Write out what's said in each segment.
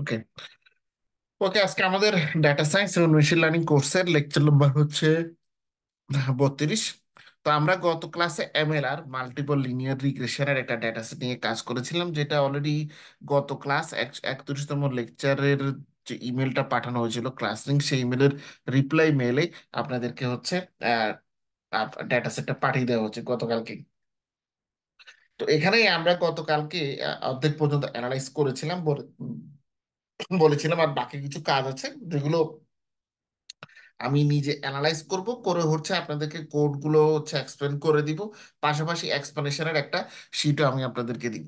ওকে। ওকে, আজকে আমাদের data science এবং মেশিন লার্নিং কোর্সের লেকচার নাম্বার হচ্ছে 32। তো আমরা গত ক্লাসে এমএলআর মাল্টিপল লিনিয়ার রিগ্রেশনের একটা ডেটা সেট নিয়ে কাজ করেছিলাম, যেটা অলরেডি গত ক্লাস 31তম লেকচারের যে ইমেলটা পাঠানো হয়েছিল ক্লাস লিঙ্ক, সেই ইমেলের রিপ্লাই মেলে আপনাদেরকে হচ্ছে ডেটা সেটটা পাঠিয়ে দেওয়া হচ্ছে গতকালকে। তো এখানেই আমরা গতকালকে অর্ধেক পর্যন্ত অ্যানালাইজ করেছিলাম, বলেছিলাম আর বাকি কিছু কাজ আছে যেগুলো আমি নিজে অ্যানালাইজ করব, করে হচ্ছে আপনাদেরকে কোডগুলো হচ্ছে এক্সপ্লেন করে দিব। পাশাপাশি এক্সপ্লেনেশনের একটা শিটও আমি আপনাদেরকে দিব।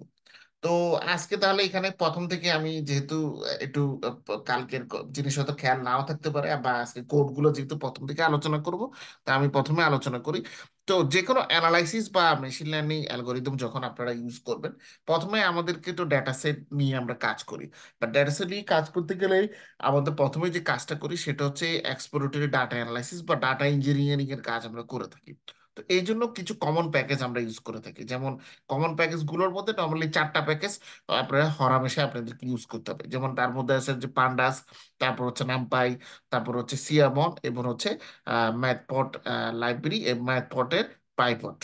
তো আজকে তাহলে এখানে প্রথম থেকে আমি যেহেতু একটু কালকের জিনিস হয়তো খেয়াল নাও থাকতে পারে, বা আজকে কোডগুলো যেহেতু প্রথম থেকে আলোচনা করব, তা আমি প্রথমে আলোচনা করি। তো যে কোনো অ্যানালাইসিস বা মেশিন লার্নিং অ্যালগোরিদম যখন আপনারা ইউজ করবেন, প্রথমে আমাদেরকে তো ডেটা সেট নিয়ে আমরা কাজ করি। বা ডেটা সেট নিয়ে কাজ করতে গেলে আমাদের প্রথমে যে কাজটা করি সেটা হচ্ছে এক্সপ্লোরেটরি ডাটা অ্যানালাইসিস বা ডাটা ইঞ্জিনিয়ারিং এর কাজ আমরা করে থাকি। তো এই জন্য কিছু কমন প্যাকেজ আমরা ইউজ করে থাকি। যেমন কমন প্যাকেজ গুলোর মধ্যে নর্মালি 4টা প্যাকেজ আপনারা হরামেশা আপনাদেরকে ইউজ করতে হবে। যেমন তার মধ্যে আছে যে পান্ডাস, তারপর হচ্ছে নামপাই, তারপর হচ্ছে সিয়ামন, এবং হচ্ছে ম্যাথপট লাইব্রেরি এবং ম্যাথপটের পাইপট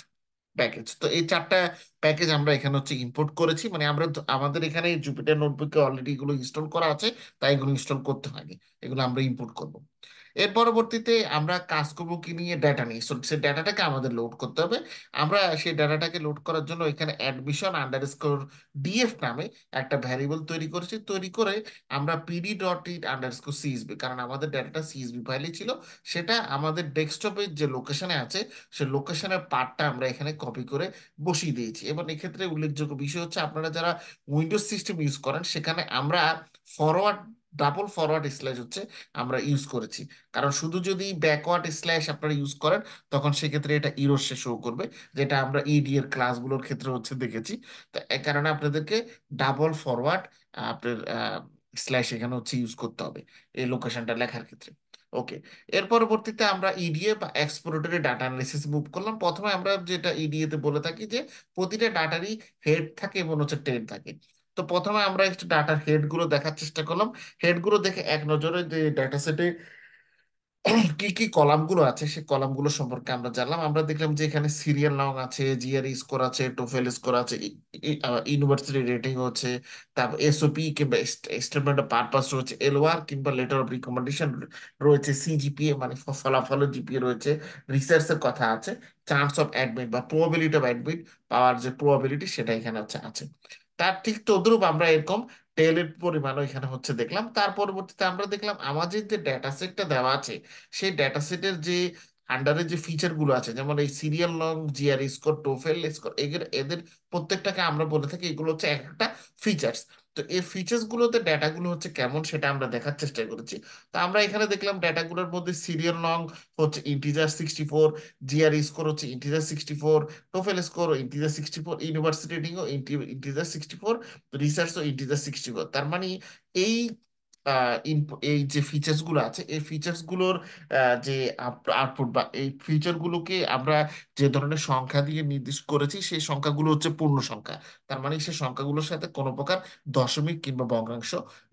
প্যাকেজ। তো এই 4টা প্যাকেজ আমরা এখানে হচ্ছে ইম্পোর্ট করেছি, মানে আমরা আমাদের এখানে জুপিটার নোটবুকে অলরেডি এগুলো ইনস্টল করা আছে, তাই এগুলো ইনস্টল করতে হয়নি। এগুলো আমরা ইম্পোর্ট করব। এর পরবর্তীতে আমরা কাজ করবো কি নিয়ে, ডাটা নিয়ে। So, সেই ডাটাটাকে আমাদের লোড করতে হবে। আমরা সেই ডাটাটাকে লোড করার জন্য এখানে অ্যাডমিশন আন্ডারস্কোর ডিএফ নামে একটা ভ্যারিয়েবল তৈরি করেছি। তৈরি করে আমরা পিডি ডট ইট আন্ডারস্কোর সিএসবি, কারণ আমাদের ডাটাটা সিএসবি ফাইলে ছিল, সেটা আমাদের ডেস্কটপের যে লোকেশনে আছে সে লোকেশনের পার্টটা আমরা এখানে কপি করে বসিয়ে দিয়েছি। এবং এক্ষেত্রে উল্লেখযোগ্য বিষয় হচ্ছে, আপনারা যারা উইন্ডোজ সিস্টেম ইউজ করেন সেখানে আমরা ফরওয়ার্ড ডাবল ফরওয়ার্ড স্ল্যাশ হচ্ছে আমরা ইউজ করেছি। কারণ শুধু যদি ব্যাকওয়ার্ড স্ল্যাশ আপনারা ইউজ করেন তখন সেক্ষেত্রে এটা ইরর শো করবে, যেটা আমরা ইডি এর ক্লাসগুলোর ক্ষেত্রে হচ্ছে দেখেছি। তো এ কারণে আপনাদেরকে ডাবল ফরওয়ার্ড আপনার স্ল্যাশ এখানে হচ্ছে ইউজ করতে হবে এই লোকেশনটা লেখার ক্ষেত্রে। ওকে। এর পরবর্তীতে আমরা ইডিএ বা এক্সপ্লোরেটরি ডাটা অ্যানালিসিস মুভ করলাম। প্রথমে আমরা যেটা ইডিএ তে বলে থাকি যে প্রতিটা ডাটারই হেড থাকে এবং হচ্ছে টেল থাকে। তো প্রথমে আমরা একটু ডাটার হেড গুলো দেখার চেষ্টা করলাম। হেড গুলো দেখে এক নজরে যে ডাটা সেটে কি কি কলামগুলো আছে সেই কলামগুলো সম্পর্কে আমরা জানলাম। আমরা দেখলাম যে এখানে সিরিয়াল নং আছে, জিআরই স্কোর আছে, টোফেল স্কোর আছে, ইউনিভার্সিটি রেটিং হচ্ছে, তারপর এসওপি কিংবা স্টেটমেন্ট অফ পারপাস রয়েছে, এলওআর কিংবা লেটার অফ রিকমেন্ডেশন রয়েছে, সিজিপিএ মানে ফলাফলের জিপিএ রয়েছে, রিসার্চের কথা আছে, চান্স অফ অ্যাডমিট বা প্রবাবিলিটি অফ অ্যাডমিট পাওয়ার যে প্রবাবিলিটি সেটা এখানে হচ্ছে আছে। তার ঠিক তদ্রুপ আমরা এরকম টেলের পরিমাণও এখানে হচ্ছে দেখলাম। তার পরবর্তীতে আমরা দেখলাম আমাদের যে ডেটা সেটটা দেওয়া আছে সেই ডেটা সেটের যে আন্ডারে যে ফিচার গুলো আছে, যেমন এই serial long, GR score, TOEFL score, এদের এদের প্রত্যেকটাকে আমরা বলে থাকি এগুলো হচ্ছে এক একটা ফিচার্স। তো এই ফিচার্স গুলোতে ডেটা গুলো হচ্ছে কেমন সেটা আমরা দেখার চেষ্টা করেছি। তো আমরা এখানে দেখলাম ডেটা গুলোর মধ্যে সিরিয়াল লং হচ্ছে ইন্টিজার 64, জিআর স্কোর হচ্ছে integer 64, TOEFL score integer 64, university রেটিংও ইন্টিজার 64, রিসার্চও ইন্টিজার 64। তার মানে এই এই যে ফিচার্স গুলো আছে এই ফিচার্স গুলোর যে আউটপুট বা এই ফিচার গুলোকে আমরা যে ধরনের সংখ্যা দিয়ে নির্দিষ্ট করেছি সেই সংখ্যাগুলো হচ্ছে পূর্ণ সংখ্যা। তার মানে সেই সংখ্যাগুলোর সাথে কোনো প্রকার দশমিক কিংবা ভগ্নাংশ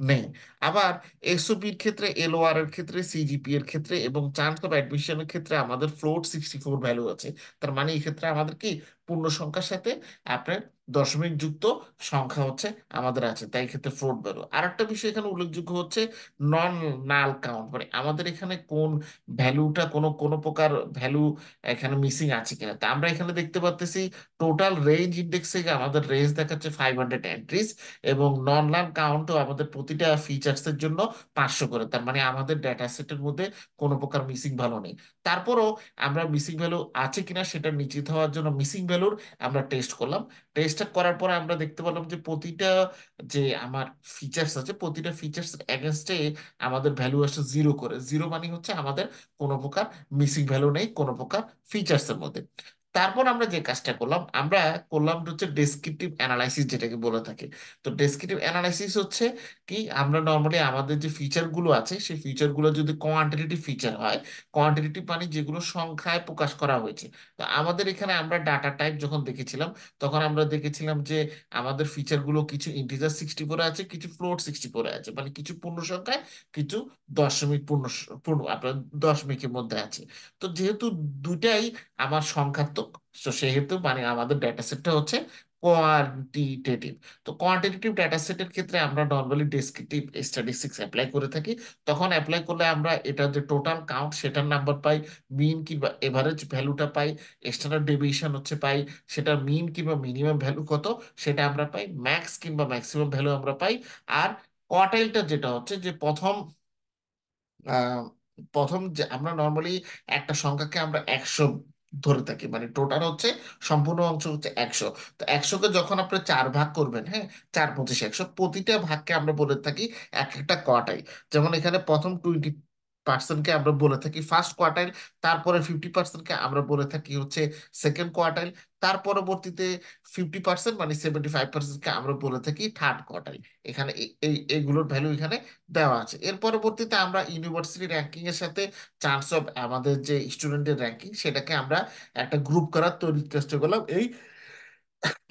নেই। আবার এসওপির ক্ষেত্রে, এলওআর এর ক্ষেত্রে, সিজিপি এর ক্ষেত্রে এবং চান্স অফ অ্যাডমিশনের ক্ষেত্রে আমাদের ফ্লোট 64 ভ্যালু আছে। তার মানে এই ক্ষেত্রে আমাদের কি পূর্ণ সংখ্যার সাথে আপনার দশমিক যুক্ত সংখ্যা হচ্ছে আমাদের আছে, তাই ক্ষেত্রে ফ্লোট ভ্যালু। আর একটা বিষয় এখানে উল্লেখযোগ্য হচ্ছে নন নাল কাউন্ট, মানে আমাদের এখানে কোন ভ্যালুটা কোনো কোনো প্রকার ভ্যালু এখানে মিসিং আছে কিনা। তা আমরা এখানে দেখতে পাচ্ছি টোটাল রেঞ্জ ইন্ডেক্স থেকে আমাদের রেঞ্জ দেখাচ্ছে 500 এন্ট্রিজ, এবং নন নাল কাউন্টও আমাদের প্রতিটা ফিচার্স এর জন্য 500 করে। তার মানে আমাদের ডেটা সেটের মধ্যে কোনো প্রকার মিসিং ভ্যালু নেই। তারপরও আমরা মিসিং ভ্যালু আছে কিনা সেটা নিশ্চিত হওয়ার জন্য মিসিং ভ্যালুর আমরা টেস্ট করলাম। টেস্টটা করার পরে আমরা দেখতে পেলাম যে প্রতিটা যে আমার ফিচার্স আছে প্রতিটা ফিচার্স এগেনস্টে আমাদের ভ্যালু আসছে 0 করে। 0 মানে হচ্ছে আমাদের কোনো প্রকার মিসিং ভ্যালু নেই কোনো প্রকার ফিচার্স এর মধ্যে। তারপর আমরা যে কাজটা করলাম, আমরা করলাম হচ্ছে ডেসক্রিপটিভ অ্যানালাইসিস, যেটাকে বলে থাকি। তো ডেসক্রিপটিভ অ্যানালাইসিস হচ্ছে কি, আমরা নর্মালি আমাদের যে ফিচারগুলো আছে সেই ফিচারগুলো যদি কোয়ান্টিটেটিভ ফিচার হয়, কোয়ান্টিটেটিভ মানে যেগুলো সংখ্যায় প্রকাশ করা হয়েছে। তো আমাদের এখানে আমরা ডাটা টাইপ যখন দেখেছিলাম, তখন আমরা দেখেছিলাম যে আমাদের ফিচারগুলো কিছু ইন্টিজার 64-এ আছে, কিছু ফ্লোট 64-এ আছে, মানে কিছু পূর্ণ সংখ্যায়, কিছু দশমিক পূর্ণ আপনার দশমিকের মধ্যে আছে। তো যেহেতু দুটাই আমার সংখ্যাত্মক, তো সেহেতু মানে আমাদের ডেটা সেটটা হচ্ছে কোয়ান্টিটেটিভ। তো কোয়ান্টিটেটিভ ডেটা সেটের ক্ষেত্রে আমরা নর্মালি ডেসক্রিপটিভ স্ট্যাটিস্টিক্স অ্যাপ্লাই করে থাকি। তখন অ্যাপ্লাই করলে আমরা এটা যে টোটাল কাউন্ট সেটার নাম্বার পাই, মিন কিংবা এভারেজ ভ্যালুটা পাই, স্ট্যান্ডার্ড ডেভিয়েশন হচ্ছে পাই, সেটার মিন কিংবা মিনিমাম ভ্যালু কত সেটা আমরা পাই, ম্যাক্স কিংবা ম্যাক্সিমাম ভ্যালু আমরা পাই। আর কোয়ার্টাইলটা যেটা হচ্ছে যে প্রথম আহ, প্রথম যে আমরা নর্মালি একটা সংখ্যাকে আমরা 100 ধরে থাকি, মানে টোটাল হচ্ছে সম্পূর্ণ অংশ হচ্ছে 100। তো 100-কে যখন আপনি 4 ভাগ করবেন, হ্যাঁ, 4 25 100, প্রতিটা ভাগকে আমরা বলে থাকি এক একটা কোয়ার্টাইল। যেমন এখানে প্রথম 20%-কে আমরা বলে থাকি ফার্স্ট কোয়ার্টাইল, তারপরে 50%-কে আমরা বলে থাকি হচ্ছে সেকেন্ড কোয়ার্টাইল, তার পরবর্তীতে 50% মানে 75%-কে আমরা বলে থাকি থার্ড কোয়ার্টাইল। এখানে এইগুলোর ভ্যালু এখানে দেওয়া আছে। এর পরবর্তীতে আমরা ইউনিভার্সিটি র্যাঙ্কিং এর সাথে চান্স অফ আমাদের যে স্টুডেন্টের র্যাঙ্কিং সেটাকে আমরা একটা গ্রুপ করার তৈরির চেষ্টা করলাম এই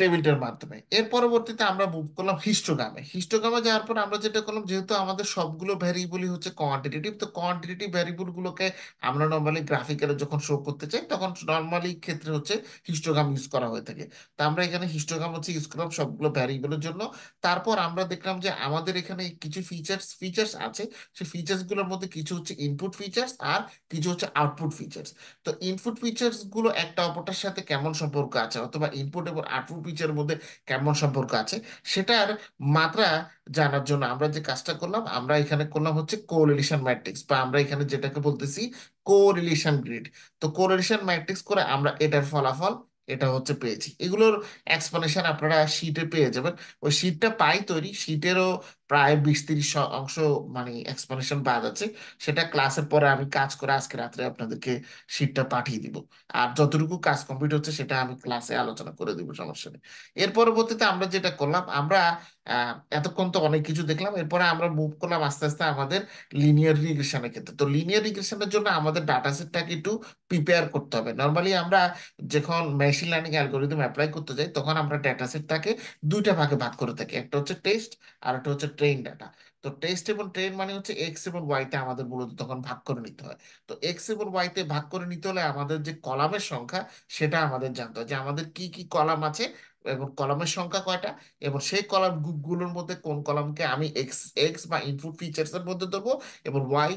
টেবিলটার মাধ্যমে। এর পরবর্তীতে আমরা মুভ করলাম হিস্টোগ্রামে। হিস্টোগ্রামে যাওয়ার পর আমরা যেটা করলাম, যেহেতু আমাদের সবগুলো ভ্যারিয়েবলই হচ্ছে কোয়ান্টিটেটিভ, তো কোয়ান্টিটেটিভ ভ্যারিয়েবল গুলোকে আমরা নর্মালি গ্রাফিক্যালে যখন শো করতে চাই তখন নর্মালি ক্ষেত্রে হচ্ছে হিস্টোগ্রাম ইউজ করা হয়ে থাকে। তো আমরা এখানে হিস্টোগ্রাম হচ্ছে ইউজ করলাম সবগুলো ভ্যারিয়েবলের জন্য। তারপর আমরা দেখলাম যে আমাদের এখানে কিছু ফিচার্স আছে। সেই ফিচার্স গুলোর মধ্যে কিছু হচ্ছে ইনপুট ফিচার্স আর কিছু হচ্ছে আউটপুট ফিচার্স। তো ইনপুট ফিচার্স গুলো একটা অপরটার সাথে কেমন সম্পর্ক আছে, অথবা ইনপুট এবং আউটপুট ফিচারের মধ্যে কেমন সম্পর্ক আছে, সেটার মাত্রা জানার জন্য আমরা যে কাজটা করলাম, আমরা এখানে করলাম হচ্ছে কোরিলেশন ম্যাট্রিক্স, বা আমরা এখানে যেটাকে বলতেছি কোরিলেশন গ্রিড। তো কোরিলেশন ম্যাট্রিক্স করে আমরা এটার ফলাফল এটা হচ্ছে পেয়েছি। এগুলোর এক্সপ্লেনেশন আপনারা শীটে পেয়ে যাবেন। ওই শীটটা পাই তৈরি, শীটেরও প্রায় 20-30 অংশ মানে এক্সপ্লেনেশন বাদ আছে। সেটা ক্লাসের পরে আমি কাজ করে আজকে রাত্রে আপনাদেরকে শীটটা পাঠিয়ে দিব। আর যতটুকু কাজ কমপ্লিট হচ্ছে সেটা আমি ক্লাসে আলোচনা করে দিব, সমস্যা নেই। এর পরবর্তীতে আমরা যেটা করলাম, আমরা এতক্ষণ তো অনেক কিছু দেখলাম, এরপরে আমরা মুভ করলাম আস্তে আস্তে আমাদের লিনিয়ার রিগ্রেশনের ক্ষেত্রে। তো লিনিয়ার রিগ্রেশনের জন্য আমাদের ডাটা সেটটাকে একটু প্রিপেয়ার করতে হবে। নর্মালি আমরা যখন মেশিন লার্নিং অ্যালগোরিদম অ্যাপ্লাই করতে যাই তখন আমরা ডাটা সেটটাকে দুইটা ভাগে ভাগ করে থাকি, একটা হচ্ছে টেস্ট আর একটা হচ্ছে ট্রেন ডাটা। তো টেস্ট এবং ট্রেন মানে হচ্ছে এক্স এবং ওয়াইতে আমাদের মূলত তখন ভাগ করে নিতে হয়। তো এক্স এবং ওয়াইতে ভাগ করে নিতে হলে আমাদের যে কলামের সংখ্যা সেটা আমাদের জানতে হয়, যে আমাদের কি কি কলাম আছে এবং কলামের সংখ্যা কয়টা, এবং সেই কলাম গুলোর মধ্যে কোন কলামকে আমি এক্স এক্স বা ইনপুট ফিচার্স এর মধ্যে ধরবো এবং ওয়াই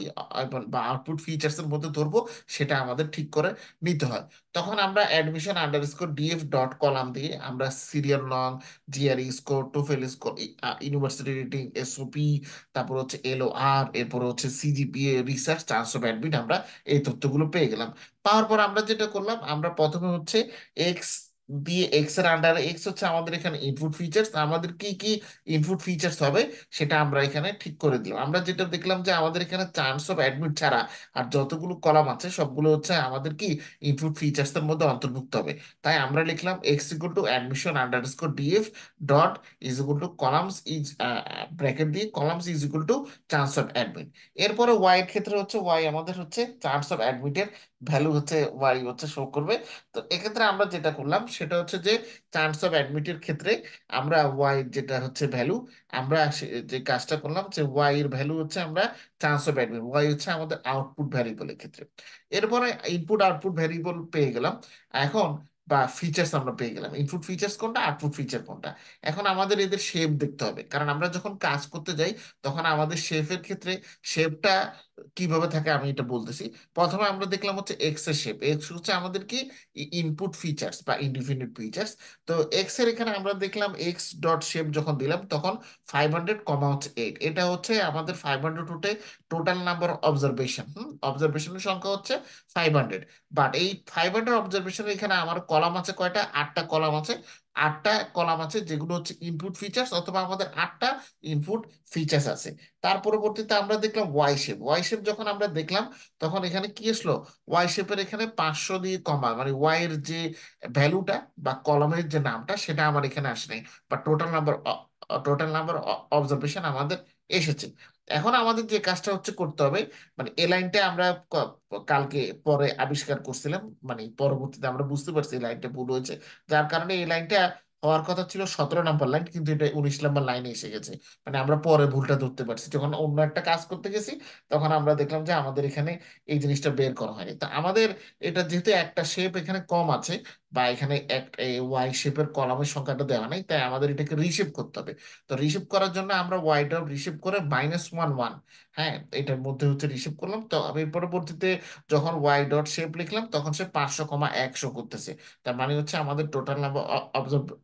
বা আউটপুট ফিচার্স এর মধ্যে ধরবো, সেটা আমাদের ঠিক করে নিতে হয়। তখন আমরা admission underscore DF dot column দিয়ে আমরা সিরিয়াল নং, GRE score, TOEFL score, university rating, SOP, তারপর হচ্ছে এলওআর, এরপর হচ্ছে CGPA, research chance of admit, আমরা এই তথ্যগুলো পেয়ে গেলাম। পাওয়ার পর আমরা যেটা করলাম, আমরা প্রথমে হচ্ছে এক্স দিয়ে, এক্স এর আন্ডারে এক্স হচ্ছে আমাদের এখানে ইনপুট ফিচার্স, আমাদের কি কি ইনপুট ফিচার্স হবে সেটা আমরা এখানে ঠিক করে দিলাম। আমরা যেটা দেখলাম যে আমাদের এখানে চান্স অফ অ্যাডমিট ছাড়া আর যতগুলো কলাম আছে সবগুলো হচ্ছে আমাদের কি ইনপুট ফিচার্স এর মধ্যে অন্তর্ভুক্ত হবে। তাই আমরা লিখলাম x equal to admission underscore DF dot is equal to columns is, bracket দিয়ে columns is equal to chance of admit. এরপরে ওয়াই এর ক্ষেত্রে হচ্ছে ওয়াই আমাদের হচ্ছে চান্স অফ অ্যাডমিটের ভ্যালু হচ্ছে ওয়াই হচ্ছে শো করবে। তো এক্ষেত্রে আমরা যেটা করলাম সেটা হচ্ছে যে চান্স অফ অ্যাডমিটের ক্ষেত্রে আমরা ওয়াই যেটা হচ্ছে ভ্যালু, আমরা যে কাজটা করলাম যে ওয়াই এর ভ্যালু হচ্ছে আমরা চান্স অফ অ্যাডমিট, ওয়াই হচ্ছে আমাদের আউটপুট ভ্যারিয়েবলের ক্ষেত্রে। এরপরে ইনপুট আউটপুট ভ্যারিয়েবল পেয়ে গেলাম। এখন বা ফিচার্স আমরা পেয়ে গেলাম, ইনপুট ফিচার্স কোনটা, আউটপুট ফিচার কোনটা। এখন আমাদের এদের শেপ দেখতে হবে, কারণ আমরা যখন কাজ করতে যাই তখন আমাদের শেপের ক্ষেত্রে শেপটা কিভাবে থাকে আমি এটা বলতেছি। প্রথমে আমরা দেখলাম হচ্ছে এক্স এর শেপ, এক্স হচ্ছে আমাদের কি ইনপুট ফিচার্স বা ইনডিফিনিট ফিচার্স। তো এক্স এর এখানে আমরা দেখলাম এক্স ডট শেপ যখন দিলাম তখন 500 কমা হচ্ছে 8, এটা হচ্ছে আমাদের 500 উঠে টোটাল নাম্বার অবজারভেশন, অবজারভেশনের সংখ্যা হচ্ছে 500। বাট এই 500 অবজারভেশনের এখানে আমার কলাম আছে কয়টা, 8টা কলাম আছে। আটটা কলাম আছে যেগুলো হচ্ছে ইনপুট ফিচার্স, অথবা আমাদের আটটা ইনপুট ফিচার্স আছে। তার পরবর্তীতে আমরা দেখলাম ওয়াই শেপ। ওয়াই শেপ যখন আমরা দেখলাম, তখন এখানে কি আসলো, ওয়াই শেপের এখানে 500 দিয়ে কমা, মানে ওয়াই এর যে ভ্যালুটা বা কলামের যে নামটা সেটা আমার এখানে আসে নাই, বা টোটাল নাম্বার অবজারভেশন আমাদের এসেছে। এখন আমাদের যে কাজটা হচ্ছে করতে হবে, মানে এই লাইনটা আমরা কালকে পরে আবিষ্কার করছিলাম, মানে পরবর্তীতে আমরা বুঝতে পারছি এই লাইনটা ভুল হয়েছে, যার কারণে এই লাইনটা হওয়ার কথা ছিল 17 নম্বর লাইন, কিন্তু এটা 19 নম্বর লাইনে এসে গেছে। মানে আমরা পরে ভুলটা ধরতে পারছি, যখন অন্য একটা কাজ করতে গেছি তখন আমরা দেখলাম যে আমাদের এখানে এই জিনিসটা বের করা হয়নি। তা আমাদের এটা যেহেতু একটা শেপ এখানে কম আছে, বা এখানে এক ওয়াই শেপের কলামের সংখ্যাটা দেওয়া নেই, তাই আমাদের এটাকে রিশেপ করতে হবে। তো রিশেপ করার জন্য আমরা ওয়াইটা রিশেপ করে -1 1, হ্যাঁ, এটার মধ্যে হচ্ছে রিশেপ করলাম। তো আমি পরবর্তীতে যখন ওয়াই ডট শেপ লিখলাম তখন সে 500,100 করতেছে। তার মানে হচ্ছে আমাদের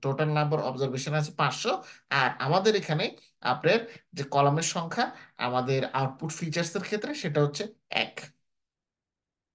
টোটাল নাম্বার অবজারভেশন আছে 500। আর আমাদের এখানে আপনার যে কলামের সংখ্যা আমাদের আউটপুট ফিচার্স এর ক্ষেত্রে সেটা হচ্ছে 1।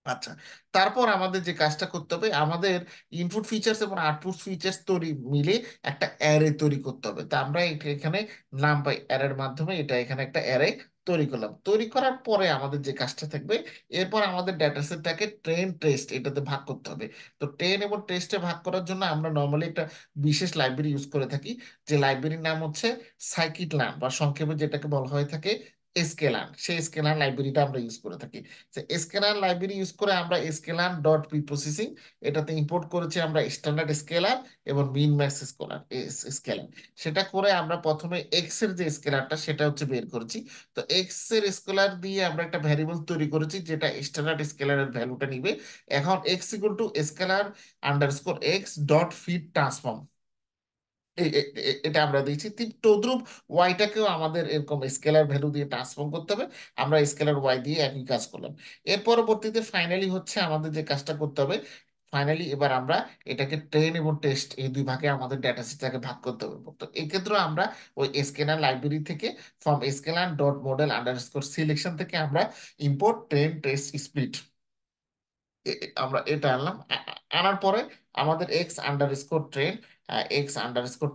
আচ্ছা, তারপর আমাদের যে কাজটা করতে হবে, আমাদের ইনপুট ফিচার্স এবং আউটপুট ফিচার্স তৈরি মিলে একটা অ্যারে তৈরি করতে হবে। তা আমরা এটা এখানে নাম পাই অ্যারের মাধ্যমে, এটা এখানে একটা অ্যারে তৈরি করলাম। তৈরি করার পরে আমাদের যে কাজটা থাকবে, এরপর আমাদের ডেটা সেটটাকে ট্রেন টেস্ট এটাতে ভাগ করতে হবে। তো ট্রেন এবং টেস্টে ভাগ করার জন্য আমরা নর্মালি একটা বিশেষ লাইব্রেরি ইউজ করে থাকি, যে লাইব্রেরির নাম হচ্ছে সাইকিটলার্ন, বা সংক্ষেপে যেটাকে বলা হয়ে থাকে স্কেলান। সেই স্কেলান লাইব্রেরিটা আমরা ইউজ করে থাকি। স্কেলার লাইব্রেরি ইউজ করে আমরা স্কেলার ডট প্রি প্রসেসিং এটাতে ইম্পোর্ট করেছি আমরা স্ট্যান্ডার্ড স্কেলার এবং মিন ম্যাক্স স্কেলার। সেটা করে আমরা প্রথমে এক্স এর যে স্কেলারটা সেটা হচ্ছে বের করেছি। তো এক্স এর স্কেলার দিয়ে আমরা একটা ভ্যারিয়েবল তৈরি করেছি যেটা স্ট্যান্ডার্ড স্কেলারের ভ্যালুটা নিবে। এখন x equal two scalar underscore x dot feed transform, এটা আমরা দিয়েছি। ঠিক তদ্রুপ ওয়াইটাকেও আমাদের এরকম স্কেলার ভ্যালু দিয়ে ট্রান্সফর্ম করতে হবে। আমরা স্কেলার ওয়াই দিয়ে একই কাজ করলাম। এর পরবর্তীতে ফাইনালি হচ্ছে আমাদের যে কাজটা করতে হবে, ফাইনালি এবার আমরা এটাকে ট্রেন এবং টেস্ট এই দুই ভাগে আমাদের ডেটা সেটটাকে ভাগ করতে হবে। তো এই ক্ষেত্রে আমরা ওই স্কেলার লাইব্রেরি থেকে from scalar dot model underscore selection থেকে আমরা ইম্পোর্ট ট্রেন টেস্ট স্প্লিট আমরা এটা আনলাম। আনার পরে আমাদের এক্স আন্ডারস্কোর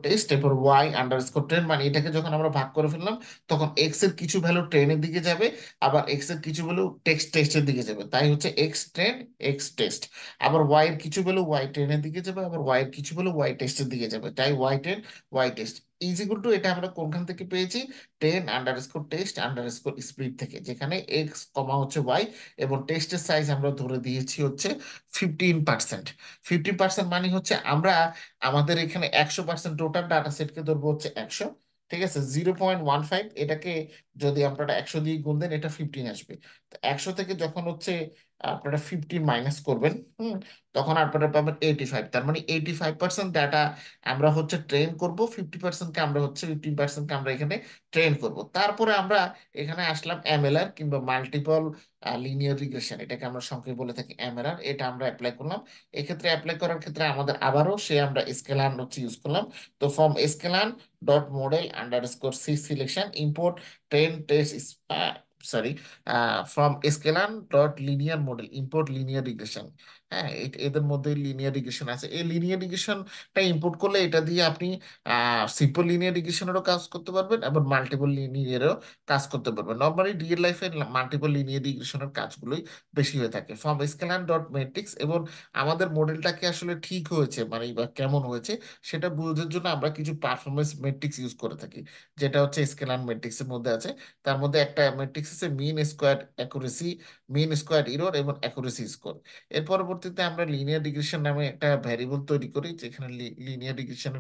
টেস্ট এরপর ওয়াই আন্ডারস্কোর ট্রেন, মানে এটাকে যখন আমরা ভাগ করে ফেললাম তখন এক্স এর কিছু ভ্যালু ট্রেনের দিকে যাবে, আবার এক্স এর কিছু ভ্যালু টেস্টের দিকে যাবে, তাই হচ্ছে এক্স ট্রেন এক্স টেস্ট। আবার ওয়াই এর কিছু ভ্যালু ওয়াই ট্রেনের দিকে যাবে, আবার ওয়াই এর কিছু ভ্যালু ওয়াই টেস্টের দিকে যাবে, তাই y train y test is equal to, এটা আমরা কোনখান থেকে পেয়েছি, ten underscore test underscore split থেকে, যেখানে এক্স কমা হচ্ছে ওয়াই এবং টেস্টের সাইজ আমরা ধরে দিয়েছি হচ্ছে 15%। 15% মানে হচ্ছে আমরা আমাদের এখানে 100% টোটাল ডাটা সেটকে ধরবো হচ্ছে 100, ঠিক আছে। 0.15 এটাকে যদি আপনারা 100 দিয়ে গুণ দেন এটা 15 আসবে। তো 100 থেকে যখন হচ্ছে আপনারা 15 মাইনাস করবেন, তখন আপনারা পাবেন 85। তার মানে 85% ডাটা আমরা হচ্ছে ট্রেন করব, 50%কে আমরা এখানে ট্রেন করব। তারপরে আমরা এখানে আসলাম এমএলআর কিংবা মাল্টিপল লিনিয়ার রিগ্রেশন, এটাকে আমরা সংক্ষেপে বলে থাকি এমএলআর, এটা আমরা অ্যাপ্লাই করলাম। এক্ষেত্রে অ্যাপ্লাই করার ক্ষেত্রে আমাদের আবারও সে আমরা স্কেলান হচ্ছে ইউজ করলাম। তো from sklearn dot model underscore C selection import train test sorry from sklearn dot linear model import linear regression. হ্যাঁ, এদের মধ্যে লিনিয়ার রিগ্রেশন আছে। এই লিনিয়ার রিগ্রেশনটা ইম্পোর্ট করলে এটা দিয়ে আপনি সিম্পল লিনিয়ার রিগ্রেশনেরও কাজ করতে পারবেন এবং মাল্টিপল লিনিয়ারও কাজ করতে পারবেন। নর্মালি রিয়েল লাইফে মাল্টিপল লিনিয়ার রিগ্রেশনের কাজগুলোই বেশি হয়ে থাকে। ফ্রম স্কেলার ডট ম্যাট্রিক্স এবং আমাদের মডেলটাকে আসলে ঠিক হয়েছে মানে বা কেমন হয়েছে সেটা বোঝার জন্য আমরা কিছু পারফরমেন্স ম্যাট্রিক্স ইউজ করে থাকি, যেটা হচ্ছে স্কেলার ম্যাট্রিক্সের মধ্যে আছে। তার মধ্যে একটা ম্যাট্রিক্স আছে mean square accuracy, mean square error এবং অ্যাকুরেসি স্কোর। এর পরবর্তীতে আমরা লিনিয়ার রিগ্রেশন নামে একটা ভ্যারিয়েবল তৈরি করি, যেখানে লিনিয়ার রিগ্রেশন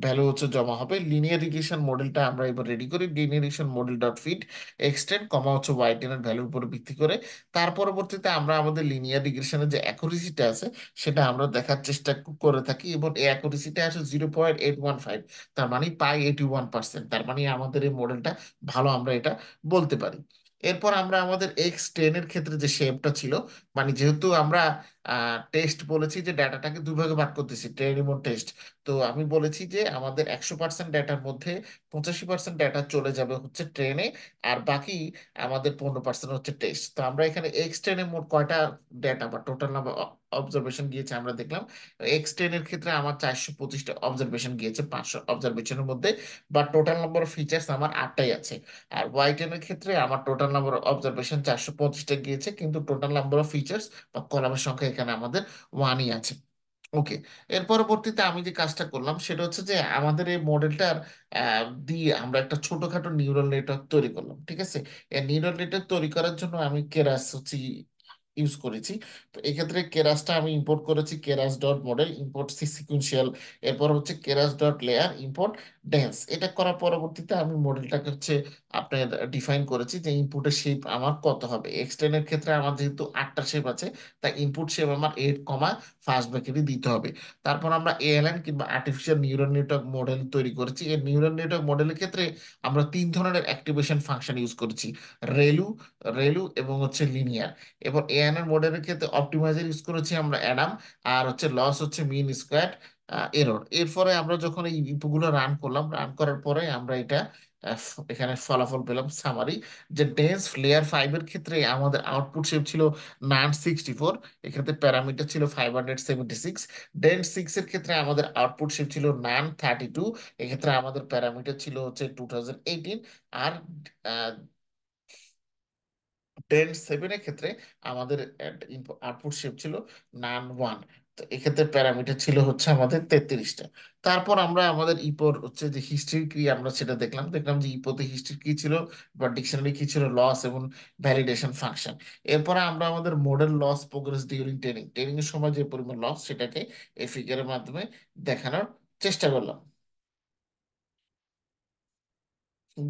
ভ্যালু হচ্ছে জমা হবে। লিনিয়ার রিগ্রেশন মডেলটা আমরা এবার রেডি করি, linear regression model dot fit extend comma হচ্ছে ওয়াই টেনের ভ্যালুর উপর ভিত্তি করে। তার পরবর্তীতে আমরা আমাদের লিনিয়ার রিগ্রেশনের যে অ্যাকুরেসিটা আছে সেটা আমরা দেখার চেষ্টা করে থাকি, এবং এই অ্যাকুরেসিটা আছে 0.815, তার মানে পাই 81%। তার মানে আমাদের এই মডেলটা ভালো, আমরা এটা বলতে পারি। এরপর আমরা আমাদের এক্স 10 এর ক্ষেত্রে যে শেপটা ছিল, মানে যেহেতু আমরা টেস্ট বলেছি যে ডাটাটাকে দুই ভাগে ভাগ করতেছি, ট্রেন এবং টেস্ট। তো আমি বলেছি যে আমাদের 100% ডাটার মধ্যে 85% ডাটা চলে যাবে হচ্ছে ট্রেনে, আর বাকি আমাদের 15% হচ্ছে টেস্ট। তো আমরা এখানে এক্স 10 মোট কয়টা ডাটা বা টোটাল নাম্বার অবজারভেশন গিয়েছে আমরা দেখলাম। X10 এর ক্ষেত্রে আমার 425টা অবজারভেশন গিয়েছে 500 অবজারভেশনের মধ্যে, বা টোটাল নাম্বার অফ ফিচার্স আমার 8টাই আছে। আর Y10 এর ক্ষেত্রে আমার টোটাল নাম্বার অফ অবজারভেশন 425টা গিয়েছে, কিন্তু টোটাল নাম্বার অফ ফিচার্স বা কলামের সংখ্যা এখানে আমাদের ওয়ানই আছে। ওকে। এর পরবর্তীতে আমি যে কাজটা করলাম সেটা হচ্ছে যে আমাদের এই মডেলটার দিয়ে আমরা একটা ছোটখাটো নিউরাল নেটওয়ার্ক তৈরি করলাম, ঠিক আছে। এই নিউরাল নেটওয়ার্ক তৈরি করার জন্য আমি কেরাস হচ্ছে ইউজ করেছি। তো এক্ষেত্রে কেরাসটা আমি ইম্পোর্ট করেছি, কেরাস ডট মডেল ইম্পোর্ট সিকুয়েন্সিয়াল, এরপর হচ্ছে কেরাস ডট লেয়ার ইম্পোর্ট ডেন্স। এটা করার পরবর্তীতে আমি মডেলটাকে হচ্ছে আপনার ডিফাইন করেছি যে ইনপুটের শেপ আমার কত হবে। এক্সটেনের ক্ষেত্রে আমার যেহেতু 8টা শেপ আছে, তাই ইনপুট শেপ আমার 8 ফার্স্ট ব্র্যাকেটে দিতে হবে। তারপর আমরা এএলএন কিংবা আর্টিফিশিয়াল নিউরাল নেটওয়ার্ক মডেল তৈরি করেছি। এই নিউরাল নেটওয়ার্ক মডেলের ক্ষেত্রে আমরা 3 ধরনের অ্যাক্টিভেশন ফাংশন ইউজ করেছি: রেলু, এবং হচ্ছে লিনিয়ার। এবার এএনএন মডেলের ক্ষেত্রে অপটিমাইজার ইউজ করেছি আমরা অ্যাডাম, আর হচ্ছে লস হচ্ছে মিন স্কোয়ার এরর। এরপরে আমরা যখন এই ইনপুটগুলো রান করলাম, রান করার পরে আমরা এটা এখানে ফলাফল পেলাম সামারি, যে ডেন্স লেয়ার 5 এর ক্ষেত্রে আমাদের আউটপুট শেপ ছিল 964, এক্ষেত্রে প্যারামিটার ছিল 576। ডেন্স 6 এর ক্ষেত্রে আমাদের আউটপুট শিপ ছিল 932, এক্ষেত্রে আমাদের প্যারামিটার ছিল হচ্ছে 2018। আর ডেন্স 7 এর ক্ষেত্রে আমাদের আউটপুট শিপ ছিল 91। তো এক্ষেত্রে প্যারামিটার ছিল হচ্ছে আমাদের 33টা। তারপর আমরা আমাদের ইপোর হচ্ছে যে হিস্ট্রি কি আমরা সেটা দেখলাম, যে ইপোতে হিস্ট্রি কি ছিল বা ডিকশনারি কি ছিল, লস এবং ভ্যালিডেশন ফাংশন। এরপরে আমরা আমাদের model loss progress during training এর সময় যে পরিমাণ লস সেটাকে এই ফিগারের মাধ্যমে দেখানোর চেষ্টা করলাম।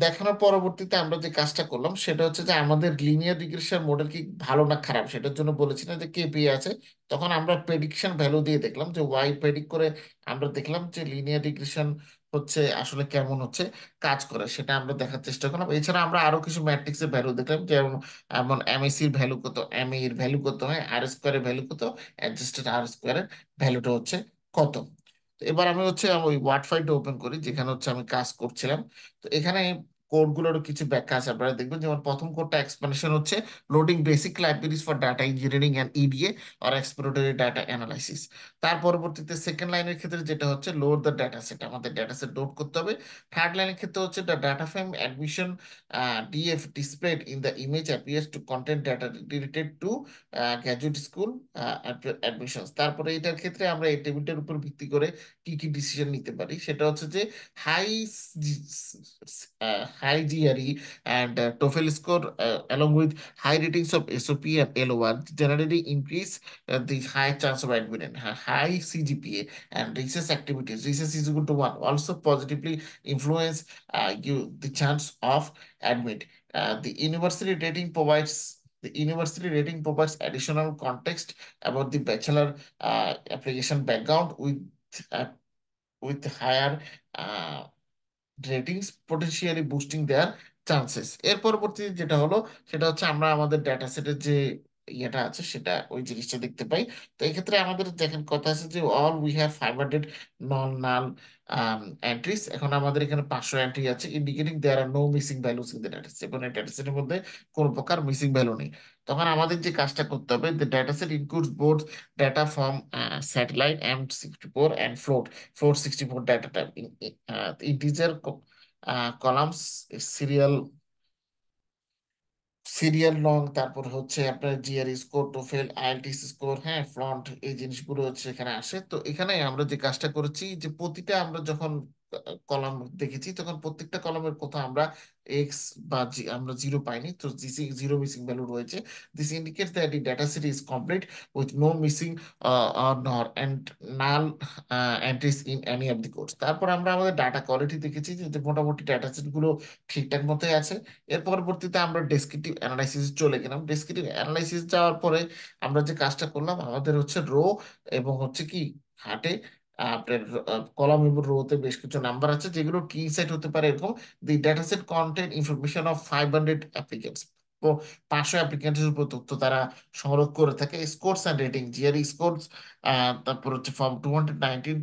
দেখানোর পরবর্তীতে আমরা যে কাজটা করলাম সেটা হচ্ছে যে আমাদের লিনিয়ার রিগ্রেশন মডেল কি ভালো না খারাপ সেটার জন্য বলেছি না যে কেপিআই আছে। তখন আমরা প্রেডিকশন ভ্যালু দিয়ে দেখলাম যে ওয়াই প্রেডিক্ট করে আমরা দেখলাম যে লিনিয়ার রিগ্রেশন হচ্ছে আসলে কেমন হচ্ছে কাজ করে, সেটা আমরা দেখার চেষ্টা করলাম। এছাড়া আমরা আরো কিছু ম্যাট্রিক্স এর ভ্যালু দেখলাম, যেমন এমন এমএসি এর ভ্যালু কত, এম এর ভ্যালু কত হয়, আর স্কোয়ারের ভ্যালু কত, অ্যাডজাস্টেড আর স্কোয়ারের ভ্যালুটা হচ্ছে কত। তো এবার আমি হচ্ছে ওই ওয়ার্ড ফাইলটা ওপেন করি যেখানে হচ্ছে আমি কাজ করছিলাম। তো এখানে কোডগুলোরও কিছু ব্যাখ্যা আছে, আপনারা দেখবেন। যেমন প্রথম কোডটা এক্সপ্লেনেশন হচ্ছে loading basic libraries for data engineering and ইডিএ or exploratory data analysis. তার পরবর্তীতে সেকেন্ড লাইনের ক্ষেত্রে যেটা হচ্ছে লোড দ্য ডাটা সেট, আমাদের ডাটা সেট লোড করতে হবে। থার্ড লাইনের ক্ষেত্রে হচ্ছে the data frame admission DF displayed in the image appears to content data related to graduate school admissions. তারপরে এটার ক্ষেত্রে আমরা এই টেবিলটার উপর ভিত্তি করে কি কি ডিসিশন নিতে পারি সেটা হচ্ছে যে high high GRE and TOEFL score along with high ratings of SOP and LOR generally increase the high chance of admitting. High CGPA and research activities, research is equal to 1, also positively influence you the chance of admit. The university rating provides additional context about the bachelor application background uh, with higher uh, ratings potentially boosting their chances. এর পরবর্তী যেটা হলো সেটা হচ্ছে আমরা আমাদের data সেটের যে ইয়েটা আছে সেটা ওই জিনিসটা দেখতে পাই। তো এক্ষেত্রে আমাদের দেখেন কথা আছে যে all we have 500 non null entries. এখন আমাদের এখানে 500 এন্ট্রি আছে, indicating there are no missing values in the data set, এবং ডেটা সেটের মধ্যে কোনো প্রকার মিসিং ভ্যালু নেই। তখন আমাদের যে কাজটা করতে হবে, the data set includes both data from satellite M64 and float 64 data type in integer columns, serial serial long, তারপর হচ্ছে আপনার GRE score, TOEFL, IELTS score, হ্যাঁ ফ্রন্ট, এই জিনিসগুলো হচ্ছে এখানে আসে। তো এখানে আমরা যে কাজটা করেছি যে প্রতিটা আমরা যখন কলাম দেখেছি তখন প্রত্যেকটা কলামের কোথাও আমরা এক্স বা আমরা জিরো পাইনি, তো জিরো মিসিং ভ্যালু রয়েছে। This indicates that the data set is complete with no missing nor and null entries in any of the codes. তারপর আমরা আমাদের ডাটা কোয়ালিটি দেখেছি যে মোটামুটি ডাটা সেট গুলো ঠিকঠাক মতোই আছে। এর পরবর্তীতে আমরা ডেসক্রিপটিভ অ্যানালাইসিস চলে গেলাম। ডেসক্রিপটিভ অ্যানালাইসিস যাওয়ার পরে আমরা যে কাজটা করলাম, আমাদের হচ্ছে রো এবং হচ্ছে কি হাটে আপনার কলাম এবং রোতে বেশ কিছু নাম্বার আছে যেগুলো কি সেট হতে পারে এরকম। দি data set contained information of 500 applicants. 500 অ্যাপ্লিকেন্টের উপর তথ্য তারা সংগ্রহ করে থাকে। Scores and rating, GRE scores, তারপর হচ্ছে from 219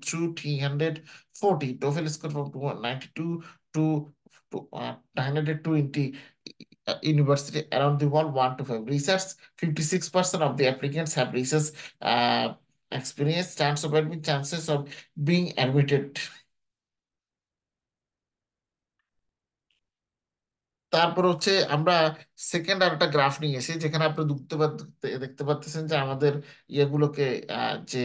through 340, TOEFL score from 292 to, 920 university around the world want to have research. 56% of the applicants have research uh, experience. Chances of being admitted. তারপর হচ্ছে আমরা সেকেন্ড আর একটা graph নিয়ে এসেছি, যেখানে আপনি দেখতে পাচ্ছেন যে আমাদের ইয়েগুলোকে যে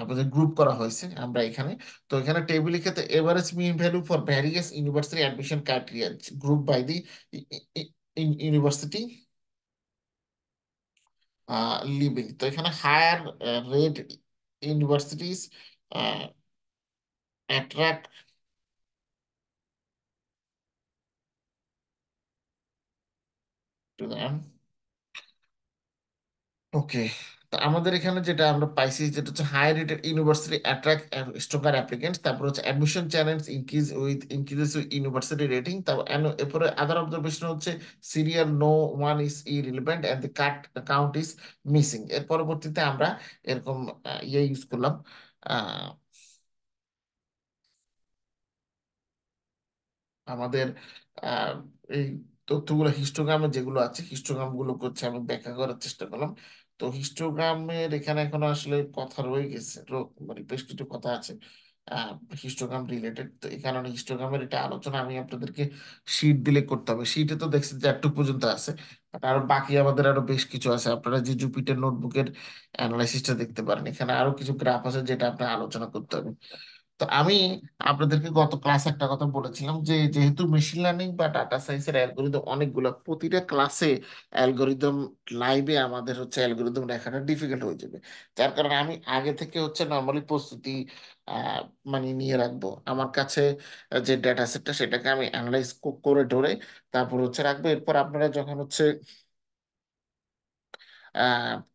আমাদের গ্রুপ করা হয়েছে আমরা এখানে। তো এখানে টেবিল ক্ষেত্রে average mean value for various university admission criteria group by the university living. তো এখানে higher rate universities attract to the, okay. তো আমাদের এখানে যেটা আমরা পাইছি যেটা হচ্ছে high rated university attract stronger applicants, তারপর হচ্ছে admission challenge increases with university rating. তারপর এরপরে আদার অবজারভেশন হচ্ছে serial no one is irrelevant and the count is missing. এর পরবর্তীতে আমরা এরকম ইয়ে ইউজ করলাম, আমাদের আহ, এই তথ্যগুলো হিস্টোগ্রামে যেগুলো আছে হিস্টোগ্রাম গুলো করছে আমি ব্যাখ্যা করার চেষ্টা করলাম। তো হিস্টোগ্রামের এখানে এখনো আসলে কথা রয়ে গেছে, মানে বেশ কিছু কথা আছে হিস্টোগ্রাম রিলেটেড। তো এই কারণে হিস্টোগ্রামের এটা আলোচনা আমি আপনাদেরকে শীট দিলে করতে হবে। শীটে তো দেখছি যে একটু পর্যন্ত আছে, বাট আরো বাকি আমাদের আরো বেশ কিছু আছে। আপনারা যে জুপিটার নোটবুকের অ্যানালাইসিসটা দেখতে পারেন, এখানে আরো কিছু গ্রাফ আছে যেটা আপনার আলোচনা করতে হবে। তো আমি আপনাদেরকে গত ক্লাসে একটা কথা বলেছিলাম যে যেহেতু মেশিন লার্নিং বা ডাটা সায়েন্সের অ্যালগোরিদম অনেকগুলো, প্রতিটা ক্লাসে অ্যালগোরিদম লাইভে আমাদের হচ্ছে অ্যালগোরিদম লেখাটা ডিফিকাল্ট হয়ে যাবে। যার কারণে আমি আগে থেকে হচ্ছে নর্মালি প্রস্তুতি আহ, মানে নিয়ে রাখবো আমার কাছে। যে ডেটা সেটটা সেটাকে আমি অ্যানালাইজ করে ধরে তারপর হচ্ছে রাখবো। এরপর আপনারা যখন হচ্ছে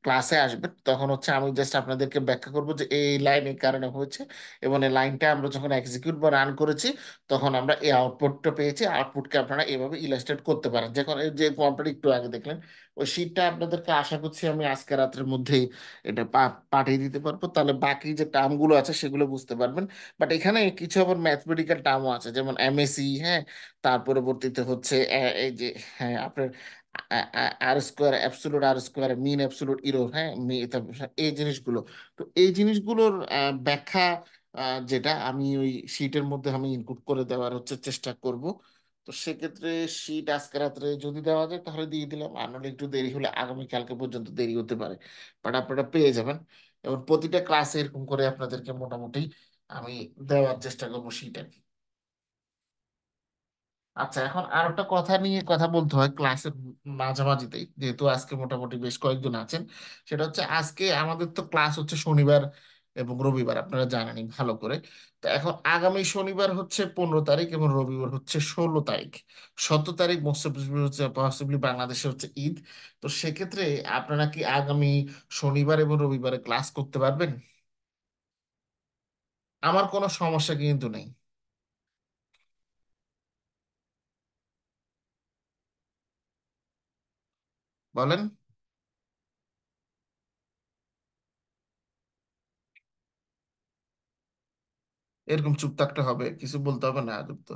ক্লাসে আসবেন তখন হচ্ছে আমি জাস্ট আপনাদেরকে ব্যাখ্যা করব যে এই লাইন এই কারণে হয়েছে, এবং এই লাইনটা আমরা যখন এক্সিকিউট বা রান করেছি তখন আমরা এই আউটপুটটা পেয়েছি। আউটপুটকে আপনারা এভাবে ইলাস্ট্রেট করতে পারেন, যখন এই যে ফর্মটা একটু আগে দেখলেন ওই শিটটা আপনাদেরকে আশা করছি আমি আজকে রাতের মধ্যেই এটা পাঠিয়ে দিতে পারবো। তাহলে বাকি যে টার্মগুলো আছে সেগুলো বুঝতে পারবেন। বাট এখানে কিছু আবার ম্যাথমেটিক্যাল টার্মও আছে, যেমন এমএসি, হ্যাঁ, তার পরবর্তীতে হচ্ছে এই যে, হ্যাঁ, আপনার আর স্কোয়ার, অ্যাবসোলুট আর স্কোয়ার, মিন অ্যাবসোলুট ইরো, হ্যাঁ, এই জিনিসগুলো। তো এই জিনিসগুলোর ব্যাখ্যা যেটা আমি ওই শীটের মধ্যে আমি ইনপুট করে দেওয়ার হচ্ছে চেষ্টা করব। তো সেক্ষেত্রে শীট আজকে রাত্রে যদি দেওয়া যায় তাহলে দিয়ে দিলাম, আর নাহলে একটু দেরি হলে আগামীকালকে পর্যন্ত দেরি হতে পারে, বাট আপনারা পেয়ে যাবেন। এবং প্রতিটা ক্লাসে এরকম করে আপনাদেরকে মোটামুটি আমি দেওয়ার চেষ্টা করবো শীট আর কি। আচ্ছা, এখন আর একটা কথা নিয়ে কথা বলতে হয় ক্লাসের মাঝামাঝিতেই, যেহেতু আজকে মোটামুটি বেশ কয়েকজন আছেন। সেটা হচ্ছে আজকে আমাদের তো ক্লাস হচ্ছে শনিবার এবং রবিবার, আপনারা জানেনই ভালো করে। তো এখন আগামী শনিবার হচ্ছে 15 তারিখ এবং রবিবার হচ্ছে 16 তারিখ। 17 তারিখ মোস্ট হচ্ছে পসিবলি বাংলাদেশে হচ্ছে ঈদ। তো সেক্ষেত্রে আপনারা কি আগামী শনিবার এবং রবিবারে ক্লাস করতে পারবেন? আমার কোনো সমস্যা কিন্তু নেই, বলেন। এরকম চুপ থাকতে হবে, কিছু বলতে হবে না আদব তো?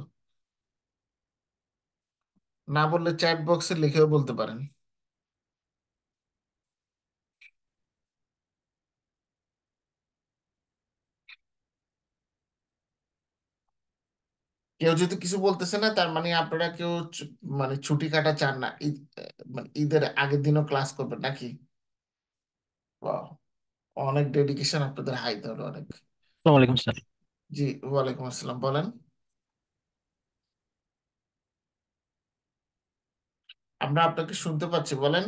না বললে চ্যাট বক্সে লিখেও বলতে পারেন। কেউ যদি কিছু বলতেছে না তার মানে আপনারা কেউ মানে ছুটি কাটা চান না, ঈদ মানে ঈদের আগের দিনও ক্লাস করবেন নাকি? বাহ, অনেক ডেডিকেশন আপনাদের, হাই তাহলে অনেক। আসসালামু আলাইকুম স্যার। জি, ওয়ালাইকুম আসসালাম, বলেন। আমরা আপনাকে শুনতে পাচ্ছি, বলেন।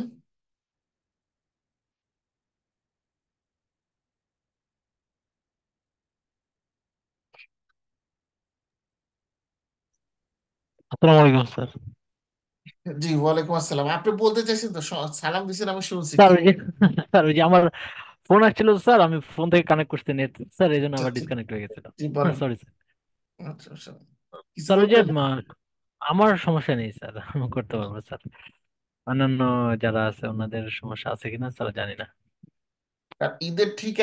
আসসালামু আলাইকুম স্যার। জি, ওয়ালাইকুম আসসালাম। আপনি বলতে চাইছেন তো, সালাম দিছেন আমি শুনছি স্যার কি। ওই যে স্যার ওই যে আমার ফোন আসছিল স্যার, আমি ফোন থেকে কানেক্ট করতে নেট স্যার, এই জন্য আচ্ছা, আবার আচ্ছা, ডিসকানেক্ট হয়ে গেছিল। জি বলেন। Sorry sir. আচ্ছা, আচ্ছা, কিছু স্যার ওই যে বলবেন? আমার সমস্যা নেই স্যার, আমি করতে পারবো স্যার। অন্যান্য যারা আছে ওনাদের সমস্যা আছে কিনা স্যার জানি না। আর ঈদের ঠিক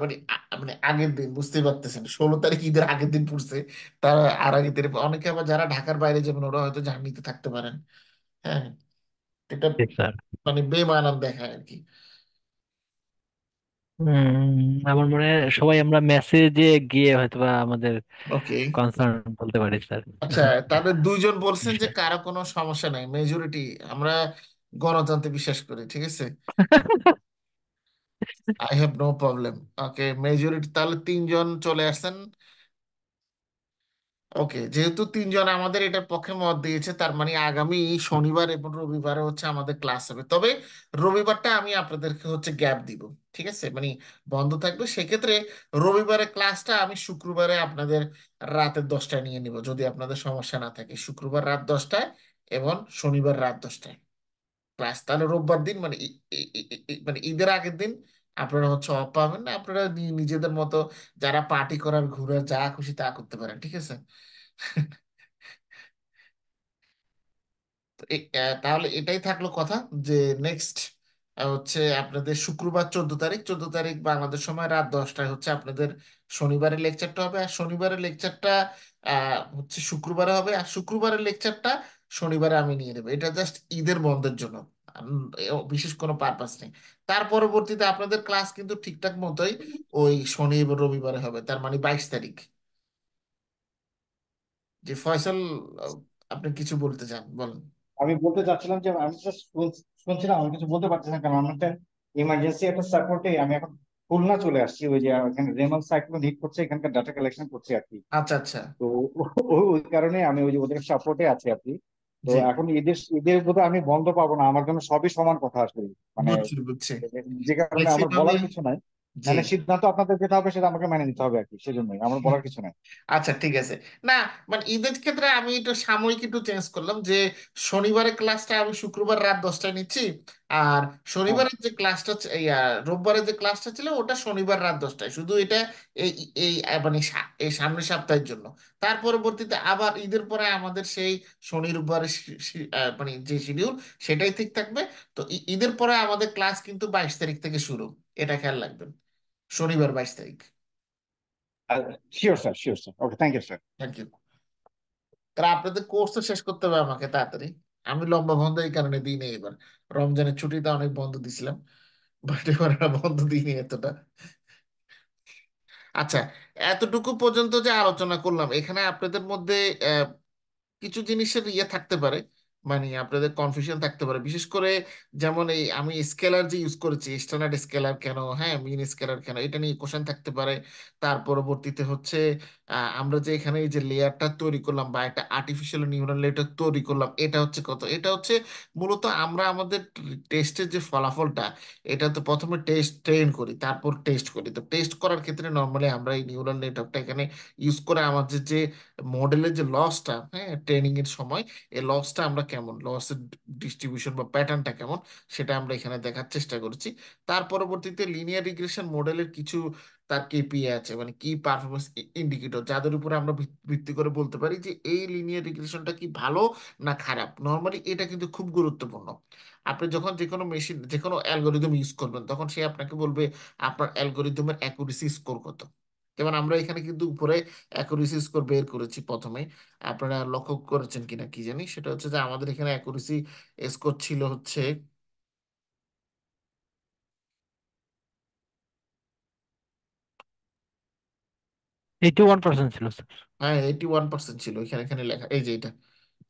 মানে মানে আগের দিন বুঝতেই পারতেছেন, 16 তারিখ ঈদের আগের দিন পড়ছে। তার আর আগের দিন অনেকে আবার যারা ঢাকার বাইরে যাবেন ওরা হয়তো জার্নিতে থাকতে পারেন। হ্যাঁ, এটা জি স্যার। মানে বেমানান দেখায় আর কি। আমার মনে হয় সবাই আমরা মেসেজে গিয়ে হয়তোবা আমাদের ওকে। কনসার্ন বলতে পারি স্যার। আচ্ছা, তাদের দুইজন বলছেন যে কারো কোনো সমস্যা নাই, মেজরিটি আমরা গণতন্ত্রে বিশ্বাস করি, ঠিক আছে। I have no problem. Okay, majority তাহলে তিনজন চলে আসছেন। ওকে, যেহেতু তিনজন আমাদের এটার পক্ষে মত দিয়েছে, তার মানে আগামী শনিবার এবং রবিবারে হচ্ছে আমাদের ক্লাস হবে। তবে রবিবারটা আমি আপনাদেরকে হচ্ছে গ্যাপ দিব, ঠিক আছে, মানে বন্ধ থাকবে। সেক্ষেত্রে রবিবারে ক্লাসটা আমি শুক্রবারে আপনাদের রাতের 10টায় নিয়ে নিব, যদি আপনাদের সমস্যা না থাকে। শুক্রবার রাত 10টায় এবং শনিবার রাত 10টায় ক্লাস। তাহলে রোববার দিন মানে মানে ঈদের আগের দিন আপনারা হচ্ছে অফ পাবেন না, আপনারা নিজেদের মতো যারা পার্টি করার ঘুরে যা খুশি তা করতে পারেন, ঠিক আছে। তো তাহলে এটাই থাকলো কথা, যে নেক্সট হচ্ছে আপনাদের শুক্রবার 14 তারিখ, 14 তারিখ বাংলাদেশ সময় রাত 10টায় হচ্ছে আপনাদের শনিবারের লেকচারটা হবে। আর শনিবারের লেকচারটা হচ্ছে শুক্রবারে হবে, আর শুক্রবারের লেকচারটা শনিবারে আমি নিয়ে নেবো। এটা জাস্ট ঈদের বন্ধের জন্য, বিশেষ কোনো পারপাস নেই। তার পরবর্তীতে আপনাদের ক্লাস কিন্তু ঠিকঠাক মতোই ওই শনি এবং রবিবারে হবে, তার মানে 22 তারিখ। যে ফয়সাল, আহ, আপনি কিছু বলতে চান বলেন। আমি বলতে চাচ্ছিলাম যে আমি just শুনছিলাম, আমি কিছু বলতে পারতেছি না, কারণ আমার একটা ইমার্জেন্সি একটা সাপোর্টে আমি এখন খুলনা চলে আসছি। ওই যে এখানে রেমাল সাইক্লোন হিট করছে, এখানকার ডাটা কালেকশন করছি আর কি। আচ্ছা আচ্ছা। তো ওই কারণে আমি ওই যে ওদের সাপোর্টে আছি আর কি। তো জি, এখন ঈদের ঈদের বোধহয় আমি বন্ধ পাবো না, আমার জন্য সবই সমান কথা আসলে। মানে বুঝছি বুঝছি। যে কারণে আমার ম্যাক্সিমামই। বলার কিছু নাই। জি। মানে সিদ্ধান্ত আপনাদের যেটা হবে সেটা আমাকে মেনে নিতে হবে আর কি, সেজন্যই আমার বলার কিছু নাই। আচ্ছা ঠিক আছে। না, মানে ঈদের ক্ষেত্রে আমি একটু সাময়িক একটু চেঞ্জ করলাম, যে শনিবারের ক্লাসটা আমি শুক্রবার রাত 10টায় নিচ্ছি। আর হ্যাঁ, শনিবারের যে ক্লাসটা রোববারের যে ক্লাসটা ছিল ওটা শনিবার রাত 10টায়, শুধু এটা এই এই মানে এই সামনের সপ্তাহের জন্য। তার পরবর্তীতে আবার ঈদের পরে আমাদের সেই শনি রোববারের মানে যে শিডিউল সেটাই ঠিক থাকবে। তো ঈদের পরে আমাদের ক্লাস কিন্তু 22 তারিখ থেকে শুরু, এটা খেয়াল রাখবেন, শনিবার 22 তারিখ। Sure sir, sure sir, okay, thank you sir. Thank you. কারণ আপনাদের কোর্স তো শেষ করতে হবে আমাকে তাড়াতাড়ি। আমি লম্বা বন্ধ এই কারণে দিই নাই এবার, রমজানের ছুটিতে অনেক বন্ধ দিছিলাম, বাট এবার আর বন্ধ দিইনি এতটা। আচ্ছা, এতটুকু পর্যন্ত যে আলোচনা করলাম, এখানে আপনাদের মধ্যে কিছু জিনিসের ইয়ে থাকতে পারে, মানে আপনাদের কনফিউশন থাকতে পারে, বিশেষ করে যেমন এই আমি স্কেলার যে ইউজ করেছি, স্ট্যান্ডার্ড স্কেলার কেন, হ্যাঁ মিন স্কেলার কেন, এটা নিয়ে কোশ্চেন থাকতে পারে। তার পরবর্তীতে হচ্ছে আমরা যে এখানে এই যে লেয়ারটা তৈরি করলাম বা একটা আর্টিফিশিয়াল নিউরাল নেটওয়ার্ক তৈরি করলাম, এটা হচ্ছে কত, এটা হচ্ছে মূলত আমরা আমাদের টেস্টের যে ফলাফলটা, এটা তো প্রথমে টেস্ট ট্রেন করি, তারপর টেস্ট করি। তো টেস্ট করার ক্ষেত্রে নর্মালি আমরা এই নিউরাল নেটওয়ার্কটা এখানে ইউজ করে আমাদের যে মডেলের যে লসটা, হ্যাঁ ট্রেনিং এর সময়, এই লসটা আমরা কেমন, লসের ডিস্ট্রিবিউশন বা প্যাটার্নটা কেমন, সেটা আমরা এখানে দেখার চেষ্টা করছি। তার পরবর্তীতে লিনিয়ার রিগ্রেশন মডেলের কিছু তার কেপিআই আছে, মানে কি পারফরমেন্স ইন্ডিকেটর, যাদের উপরে আমরা ভিত্তি করে বলতে পারি যে এই লিনিয়ার রিগ্রেশনটা কি ভালো না খারাপ। নর্মালি এটা কিন্তু খুব গুরুত্বপূর্ণ। আপনি যখন যে কোনো মেশিন, যে কোনো অ্যালগোরিদম ইউজ করবেন, তখন সে আপনাকে বলবে আপনার অ্যালগোরিদমের অ্যাকুরেসি স্কোর কত। যেমন আমরা এখানে কিন্তু উপরে অ্যাকুরেসি স্কোর বের করেছি প্রথমে, আপনারা লক্ষ্য করেছেন কিনা কি জানি, সেটা হচ্ছে যে আমাদের এখানে অ্যাকুরেসি স্কোর ছিল হচ্ছে, 81% ছিল স্যার। হ্যাঁ 81% ছিল, এখানে এখানে লেখা এই যে এটা,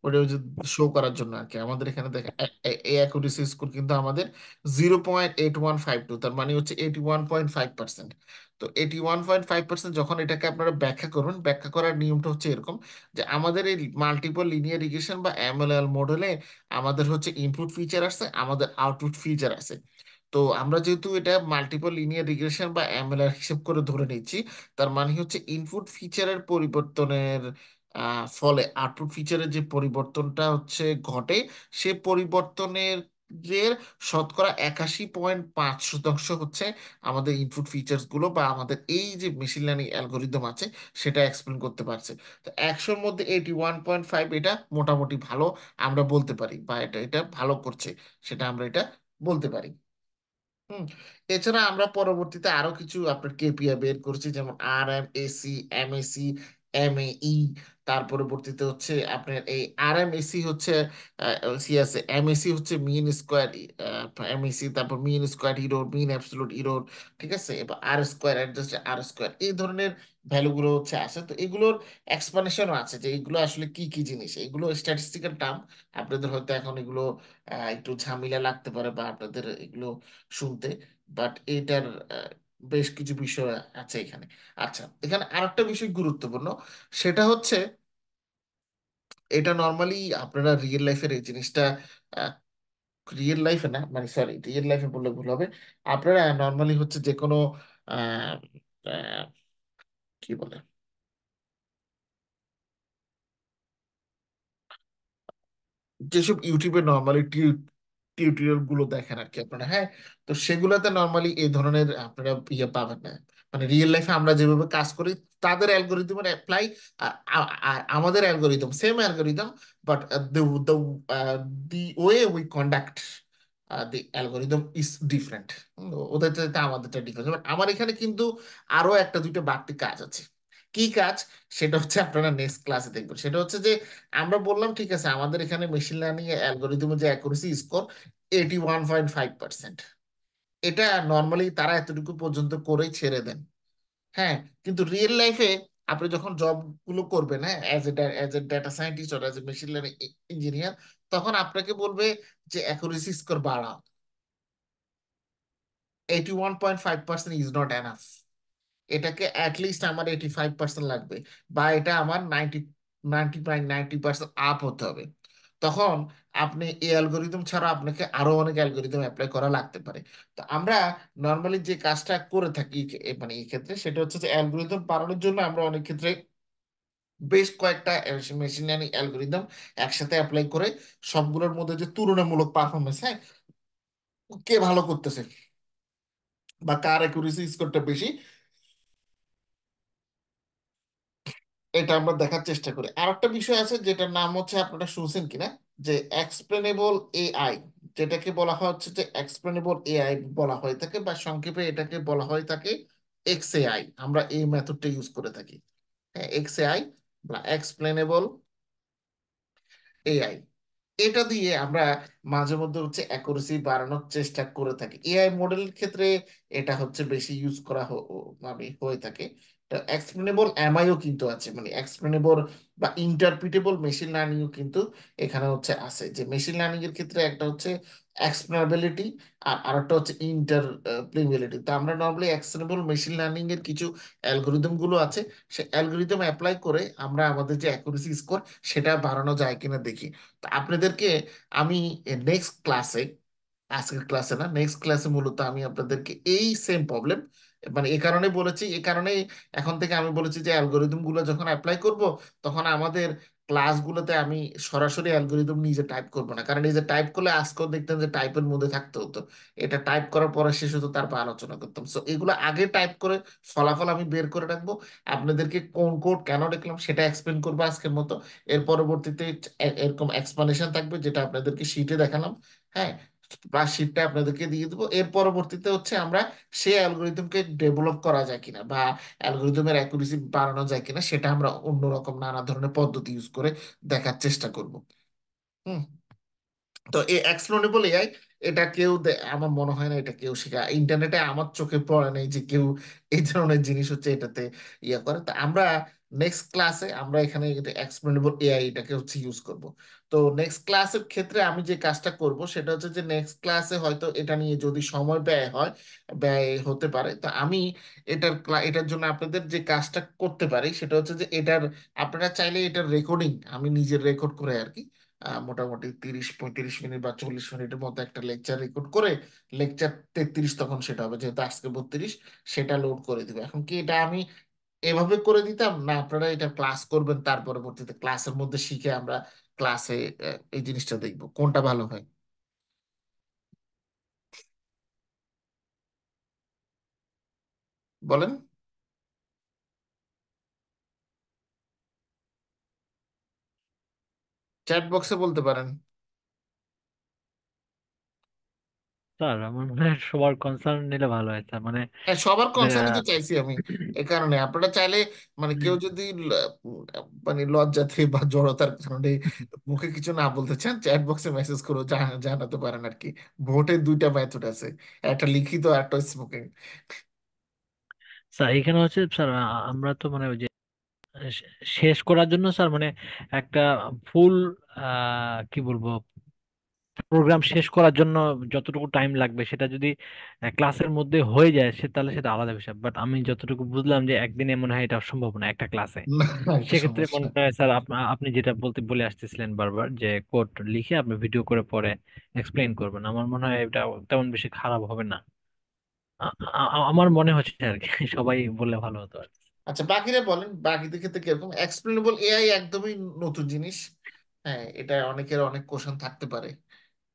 ওটা ওই যে শো করার জন্য আর কি। আমাদের এখানে দেখা এই অ্যাকুরেসি স্কোর কিন্তু আমাদের 0.8152, তার মানে হচ্ছে 81.5%। তো 81.5% যখন এটাকে আপনারা ব্যাখ্যা করবেন, ব্যাখ্যা করার নিয়মটা হচ্ছে এরকম, যে আমাদের এই মাল্টিপল লিনিয়ার রিগ্রেশন বা এমএলএল মডেলে আমাদের হচ্ছে ইনপুট ফিচার আছে, আমাদের আউটপুট ফিচার আছে। তো আমরা যেহেতু এটা মাল্টিপল লিনিয়ার রিগ্রেশন বা এমএলআর হিসেব করে ধরে নিচ্ছি, তার মানে হচ্ছে ইনপুট ফিচারের পরিবর্তনের ফলে আউটপুট ফিচারের যে পরিবর্তনটা হচ্ছে ঘটে, সে পরিবর্তনের যে শতকরা 81.5% হচ্ছে আমাদের ইনপুট ফিচার্স গুলো বা আমাদের এই যে মেশিন লার্নিং অ্যালগোরিদম আছে সেটা এক্সপ্লেন করতে পারছে। তো 100-র মধ্যে 81.5 এটা মোটামুটি ভালো আমরা বলতে পারি, বা এটা এটা ভালো করছে, সেটা আমরা এটা বলতে পারি। হুম। এছাড়া আমরা পরবর্তীতে আরো কিছু আপনার কেপিআই বের করছি, যেমন RMAC, MAC, MAE। তার পরবর্তীতে হচ্ছে আপনার এই RMAC হচ্ছে সি আছে, MAC হচ্ছে মিন স্কোয়ার, MAC, তারপর mean square error, mean absolute error, ঠিক আছে, এবার R square adjust, R square, এই ধরনের ভ্যালুগুলো হচ্ছে আসে। তো এগুলোর এক্সপ্লানেশনও আছে যে এগুলো আসলে কি কি জিনিস, এগুলো স্ট্যাটিস্টিক্যাল টার্ম। আপনাদের হয়তো এখন এগুলো একটু ঝামেলা লাগতে পারে বা আপনাদের এগুলো শুনতে, বাট এটার আহ, বেশ কিছু বিষয় আছে এখানে। আচ্ছা, এখানে আরেকটা বিষয় গুরুত্বপূর্ণ, সেটা হচ্ছে এটা নর্মালি আপনারা রিয়েল লাইফের এই জিনিসটা, রিয়েল লাইফে না, মানে সরি, রিয়েল লাইফে বললে ভুল হবে। আপনারা নর্মালি হচ্ছে যে কোনো আহ, আহ, কি বলে, যেসব ইউটিউবে নর্মালি টিউটোরিয়াল গুলো দেখেন আর কি আপনারা, হ্যাঁ, তো সেগুলোতে নর্মালি এই ধরনের আপনারা ইয়ে পাবেন না। মানে রিয়েল লাইফে আমরা যেভাবে কাজ করি তাদের অ্যালগোরিদমের অ্যাপ্লাই, আর আর আমাদের algorithm same algorithm, but the way we conduct the algorithm is different. ওদের চাইতে আমাদেরটা ডিফারেন্ট। আমার এখানে কিন্তু আরো একটা দুইটা বাড়তি কাজ আছে। কি কাজ? সেটা হচ্ছে আপনারা নেক্সট ক্লাসে দেখবেন। সেটা হচ্ছে যে আমরা বললাম ঠিক আছে আমাদের এখানে মেশিন লার্নিং অ্যালগোরিদমের যে অ্যাকুরেসি স্কোর 81.5%, এটা নর্মালি তারা এতটুকু পর্যন্ত করেই ছেড়ে দেন। হ্যাঁ, কিন্তু রিয়েল লাইফে আপনি যখন জব গুলো করবেন, হ্যাঁ, as a data scientist or as a machine learning engineer, তখন আপনাকে বলবে যে অ্যাকুরেসি স্কোর বাড়াও। 81.5% ইজ নট এনাফ। এটাকে অ্যাটলিস্ট আমার 85% লাগবে, বা এটা আমার 90% আপ হতে হবে। তখন আপনি এই অ্যালগোরিদম ছাড়া আপনাকে আরো অনেক অ্যালগোরিদম অ্যাপ্লাই করা লাগতে পারে। তো আমরা নর্মালি যে কাজটা করে থাকি মানে এই ক্ষেত্রে, সেটা হচ্ছে যে অ্যালগোরিদম বাড়ানোর জন্য আমরা অনেক ক্ষেত্রে বেশ কয়েকটা মেশিন লার্নিং অ্যালগোরিদম একসাথে অ্যাপ্লাই করে সবগুলোর মধ্যে যে তুলনামূলক পারফরমেন্স, হ্যাঁ, কে ভালো করতেছে বা কার অ্যাকুরেসি স্কোরটা বেশি, এটা আমরা দেখার চেষ্টা করি। আর একটা বিষয় আছে যেটার নাম হচ্ছে, আপনারা শুনছেন কিনা, যে এক্সপ্লেনেবল এআই, যেটাকে বলা হয় হচ্ছে যে এক্সপ্লেনেবল এআই বলা হয়ে থাকে, বা সংক্ষেপে এটাকে বলা হয়ে থাকে XAI। আমরা এই মেথডটা ইউজ করে থাকি, হ্যাঁ, XAI বা এক্সপ্লেনেবল এআই। এটা দিয়ে আমরা মাঝে মধ্যে হচ্ছে অ্যাকুরেসি বাড়ানোর চেষ্টা করে থাকি। এআই মডেলের ক্ষেত্রে এটা হচ্ছে বেশি ইউজ করা মানে হয়ে থাকে। এক্সপ্লেনেবল এমআইও কিন্তু আছে, মানে এক্সপ্লেনেবল বা ইন্টারপ্রিটেবল মেশিন লার্নিংও কিন্তু এখানে হচ্ছে আছে। যে মেশিন লার্নিং এর ক্ষেত্রে একটা হচ্ছে এক্সপ্লেনেবিলিটি, আর আরেকটা হচ্ছে ইন্টারপ্লেবিলিটি। তো আমরা নর্মালি এক্সপ্লেনেবল মেশিন লার্নিং এর কিছু অ্যালগোরিদম গুলো আছে, সে অ্যালগোরিদম অ্যাপ্লাই করে আমরা আমাদের যে অ্যাকুরেসি স্কোর সেটা বাড়ানো যায় কিনা দেখি। তো আপনাদেরকে আমি নেক্সট ক্লাসে, আজকের ক্লাসে না, নেক্সট ক্লাসে মূলত আমি আপনাদেরকে এই সেম প্রবলেম, মানে এই কারণে বলেছি, এই কারণেই এখন থেকে আমি বলেছি যে অ্যালগোরিদম গুলো যখন অ্যাপ্লাই করব, তখন আমাদের ক্লাসগুলোতে আমি সরাসরি অ্যালগোরিদম নিজে টাইপ করব না, কারণ এই যে টাইপ করলে আজকেও দেখতেন যে টাইপের মধ্যে থাকতে হতো, এটা টাইপ করার পরে শেষ হতো, তারপর আলোচনা করতাম। সো এগুলো আগে টাইপ করে ফলাফল আমি বের করে রাখবো, আপনাদেরকে কোন কোড কেন দেখলাম সেটা এক্সপ্লেন করবো আজকের মতো। এর পরবর্তীতে এরকম এক্সপ্লানেশন থাকবে যেটা আপনাদেরকে শিটে দেখালাম, হ্যাঁ, প্লাস শিটটা আপনাদেরকে দিয়ে দেবো। এর পরবর্তীতে হচ্ছে আমরা সেই অ্যালগোরিদমকে ডেভেলপ করা যায় কিনা বা অ্যালগোরিদমের অ্যাকুরেসি বাড়ানো যায় কিনা, সেটা আমরা অন্যরকম নানা ধরনের পদ্ধতি ইউজ করে দেখার চেষ্টা করব। হুম। তো এই এক্সপ্লোরেবল এআই, এটা কেউ আমার মনে হয় না এটা কেউ শেখা, ইন্টারনেটে আমার চোখে পড়ে নাই যে কেউ এই ধরনের জিনিস হচ্ছে এটাতে ইয়ে করে। তো আমরা নেক্সট ক্লাসে আমরা এখানে এক্সপ্লোরেবল এআই এটাকে হচ্ছে ইউজ করব। তো নেক্সট ক্লাসের ক্ষেত্রে আমি যে কাজটা করব সেটা হচ্ছে যে নেক্সট ক্লাসে হয়তো এটা নিয়ে যদি সময় ব্যয় হয়, ব্যয় হতে পারে, তো আমি এটার জন্য আপনাদের যে কাজটা করতে পারি সেটা হচ্ছে যে এটার, আপনারা চাইলে এটার রেকর্ডিং আমি নিজের রেকর্ড করে আর কি, মোটামুটি 30-35 মিনিট বা 40 মিনিটের মতো একটা লেকচার রেকর্ড করে, লেকচার 33 তখন সেটা হবে, যেহেতু আজকে 32, সেটা লোড করে দিব। এখন কি এটা আমি এভাবে করে দিতাম, না আপনারা এটা ক্লাস করবেন তার পরবর্তীতে ক্লাসের মধ্যে শিখে আমরা ক্লাসে এই জিনিসটা দেখবো, কোনটা ভালো হয় বলেন? চ্যাট বক্সে বলতে পারেন। স্যার আমার মনে হয় সবার কনসার্ন নিলে ভালো হয় স্যার, মানে হ্যাঁ, সবার যে কনসার্নই তো চাইছি আমি। এ কারণে আপনারা চাইলে, মানে কেউ যদি মানে লজ্জাতে বা জড়তার কারণে মুখে কিছু না বলতে চান, চ্যাট বক্সে মেসেজ করে জানাতে পারেন আর কি। ভোটের দুইটা মেথড আছে, একটা লিখিত আর একটা স্মোকিং। স্যার এখানে হচ্ছে স্যার আমরা তো মানে ওই যে শেষ করার জন্য স্যার মানে একটা ফুল কি বলবো প্রোগ্রাম শেষ করার জন্য যতটুকু টাইম লাগবে সেটা যদি ক্লাসের মধ্যে হয়ে যায় সে তাহলে সেটা আলাদা বিষয়, বাট আমি যতটুকু বুঝলাম যে একদিনে মনে হয় এটা সম্ভব না একটা ক্লাসে। না, একটা সেক্ষেত্রে সমস্যা। মনে হয় স্যার আপনি যেটা বলে আসতেছিলেন বারবার যে কোড লিখে আপনি ভিডিও করে পরে এক্সপ্লেইন করবেন, আমার মনে হয় এটা তেমন বেশি খারাপ হবে না। আমার মনে হচ্ছে আর কি সবাই বললে ভালো হতো আর কি। আচ্ছা, বাকিরা বলেন, বাকিদের ক্ষেত্রে কিরকম? এক্সপ্লেনেবল এআই একদমই নতুন জিনিস। হ্যাঁ, এটা অনেকের অনেক কোশ্চেন থাকতে পারে।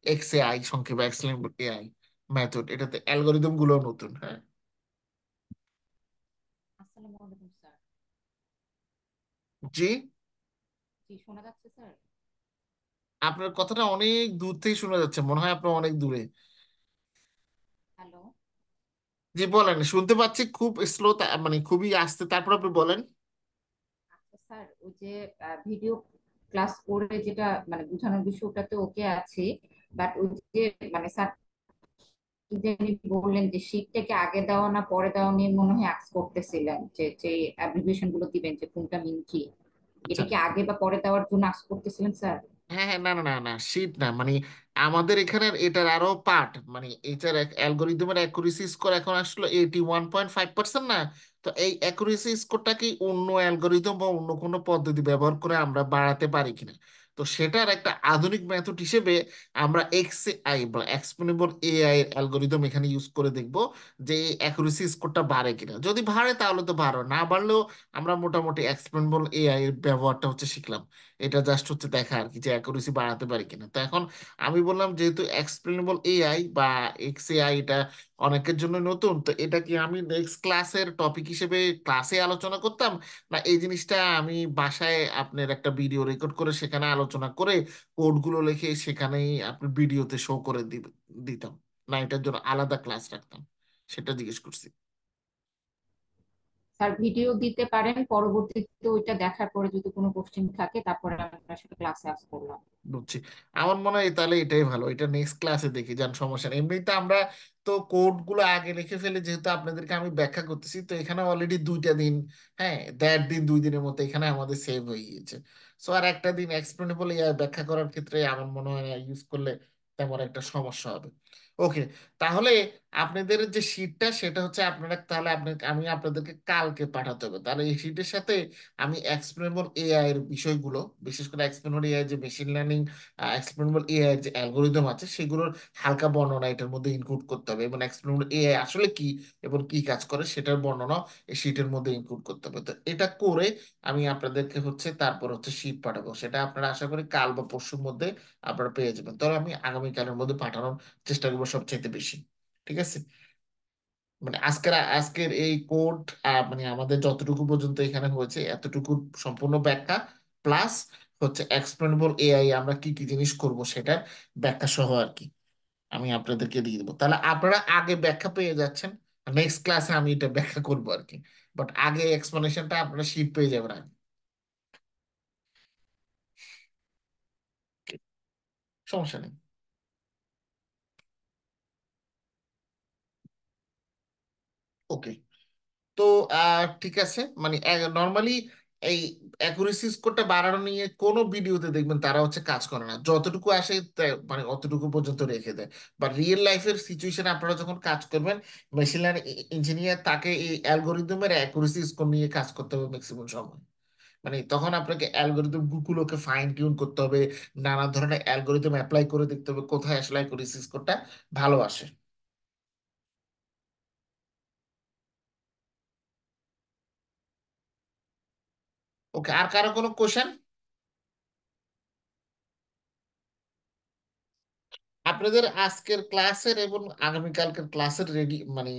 এক্সএআই সংক্ষেপে, এক্সপ্লেনেবল এআই মেথড, এটাতে অ্যালগোরিদম গুলো নতুন। হ্যাঁ, আসসালামু আলাইকুম স্যার। জি। জি শোনা যাচ্ছে স্যার? আপনার কথাটা অনেক দূর থেকে শোনা যাচ্ছে, মনে হয় আপনার অনেক দূরে। হ্যালো। জি বলেন, শুনতে পাচ্ছি খুব স্লো, মানে খুবই আস্তে, তারপর আপনি বলেন। আচ্ছা স্যার, ওই যে ভিডিও ক্লাস করে যেটা মানে বোঝানোর বিষয়টা তো ওকে আছে, বাট ওই যে মানে স্যার কি জানি বললেন যে শীটটাকে আগে দেওয়া না পরে দেওয়া নিয়ে মনে হয় আক্স করতেছিলেন, যে যে অ্যাব্রিভিয়েশন গুলো দিবেন যে কোনটা মিন কি, আচ্ছা। এটা কি আগে বা পরে দেওয়ার জন্য আক্স করতেছিলেন স্যার? হ্যাঁ হ্যাঁ, না না না না, শীট না, মানে আমাদের এখানে এটার আরো পার্ট, মানে এটার অ্যালগোরিদমের অ্যাকুরেসি স্কোর এখন আসলো 81.5% না। তো এই অ্যাকুরেসি স্কোরটা কি অন্য অ্যালগোরিদম বা অন্য কোনো পদ্ধতি ব্যবহার করে আমরা বাড়াতে পারি কিনা? তো সেটার একটা আধুনিক মেথড হিসেবে আমরা এক্সএআই বা এক্সপোনেবল এআই এর অ্যালগোরিদম এখানে ইউজ করে দেখব যে এই অ্যাকুরেসি স্কোরটা বাড়ে কিনা। যদি বাড়ে তাহলে তো ভালো, না বাড়লেও আমরা মোটামুটি এক্সপোনেবল এআই এর ব্যবহারটা হচ্ছে শিখলাম। এটা জাস্ট হচ্ছে দেখা আর কি যে অ্যাকুরেসি বাড়াতে পারি কিনা। তো এখন আমি বললাম যেহেতু এক্সপ্লেনেবল এআই বা এক্সএআই এটা অনেকের জন্য নতুন, তো এটা কি আমি নেক্সট ক্লাসের টপিক হিসেবে ক্লাসে আলোচনা করতাম, না এই জিনিসটা আমি বাসায় আপনার একটা ভিডিও রেকর্ড করে সেখানে আলোচনা করে কোডগুলো লিখে সেখানেই আপনি ভিডিওতে শো করে দিতাম, না এটার জন্য আলাদা ক্লাস রাখতাম, সেটা জিজ্ঞেস করছি। স্যার ভিডিও দিতে পারেন, পরবর্তীতে ওইটা দেখার পরে যদি কোনো কোশ্চেন থাকে তারপরে আপনার সাথে ক্লাসে আস করলাম। বুঝছি। আমার মনে হয় তাহলে এটাই ভালো, এটা নেক্সট ক্লাসে দেখি যান, সমস্যা নেই। এমনিতে আমরা তো কোড গুলো আগে লিখে ফেলে, যেহেতু আপনাদেরকে আমি ব্যাখ্যা করতেছি, তো এখানে অলরেডি 2টা দিন, হ্যাঁ 1.5 দিন 2 দিনের মতো এখানে আমাদের সেভ হয়ে গিয়েছে। সো আর একটা দিন এক্সপ্লেনেবল ব্যাখ্যা করার ক্ষেত্রে আমার মনে হয় না ইউজ করলে তেমন একটা সমস্যা হবে। ওকে, তাহলে আপনাদের যে শীটটা সেটা হচ্ছে আপনারা, তাহলে আমি আপনাদেরকে কালকে পাঠাতে হবে। তাহলে এই শীটের সাথে আমি এক্সপ্লেনেবল এআই এর বিষয়গুলো, বিশেষ করে এক্সপ্লেনেবল এআই যে মেশিন লার্নিং, এক্সপ্লেনেবল এআই এর যে অ্যালগোরিদম আছে সেগুলোর হালকা বর্ণনা এটার মধ্যে ইনক্লুড করতে হবে, এবং এক্সপ্লেনেবল এআই আসলে কি এবং কি কাজ করে সেটার বর্ণনা এই শীটের মধ্যে ইনক্লুড করতে হবে। তো এটা করে আমি আপনাদেরকে হচ্ছে তারপর হচ্ছে শীট পাঠাবো, সেটা আপনারা আশা করি কাল বা পরশুর মধ্যে আপনারা পেয়ে যাবেন। তবে আমি আগামীকালের মধ্যে পাঠানোর চেষ্টা করবো সবচাইতে বেশি। ঠিক আছে? মানে আজকের এই কোড, মানে আমাদের যতটুকু পর্যন্ত এখানে হয়েছে এতটুকু সম্পূর্ণ ব্যাখ্যা, প্লাস হচ্ছে এক্সপ্লেনেবল এআই আমরা কি কি জিনিস করব সেটার ব্যাখ্যা সহ আর কি আমি আপনাদেরকে দিয়ে দেবো। তাহলে আপনারা আগে ব্যাখ্যা পেয়ে যাচ্ছেন, নেক্সট ক্লাসে আমি এটা ব্যাখ্যা করবো আর কি। বাট আগে এক্সপ্লেনেশনটা আপনারা শীট পেয়ে যাবেন আগে। সমস্যা নেই। ওকে। তো ঠিক আছে, মানে নর্মালি এই অ্যাকুরেসি স্কোরটা বাড়ানো নিয়ে কোনো ভিডিওতে দেখবেন তারা হচ্ছে কাজ করে না, যতটুকু আসে মানে অতটুকু পর্যন্ত রেখে দেয়। বা রিয়েল লাইফের সিচুয়েশনে আপনারা যখন কাজ করবেন, মেশিন লার্নিং ইঞ্জিনিয়ার তাকে এই অ্যালগোরিদমের অ্যাকুরেসি স্কোর নিয়ে কাজ করতে হবে ম্যাক্সিমাম সময়। মানে তখন আপনাকে অ্যালগোরিদম গুলোকে ফাইন টিউন করতে হবে, নানা ধরনের অ্যালগোরিদম অ্যাপ্লাই করে দেখতে হবে কোথায় আসলে অ্যাকুরেসি স্কোরটা ভালো আসে। ওকে, আর কারো কোনো কোশ্চেন? আপনাদের আজকের ক্লাসের এবং আগামীকালকের ক্লাসের রেডি, মানে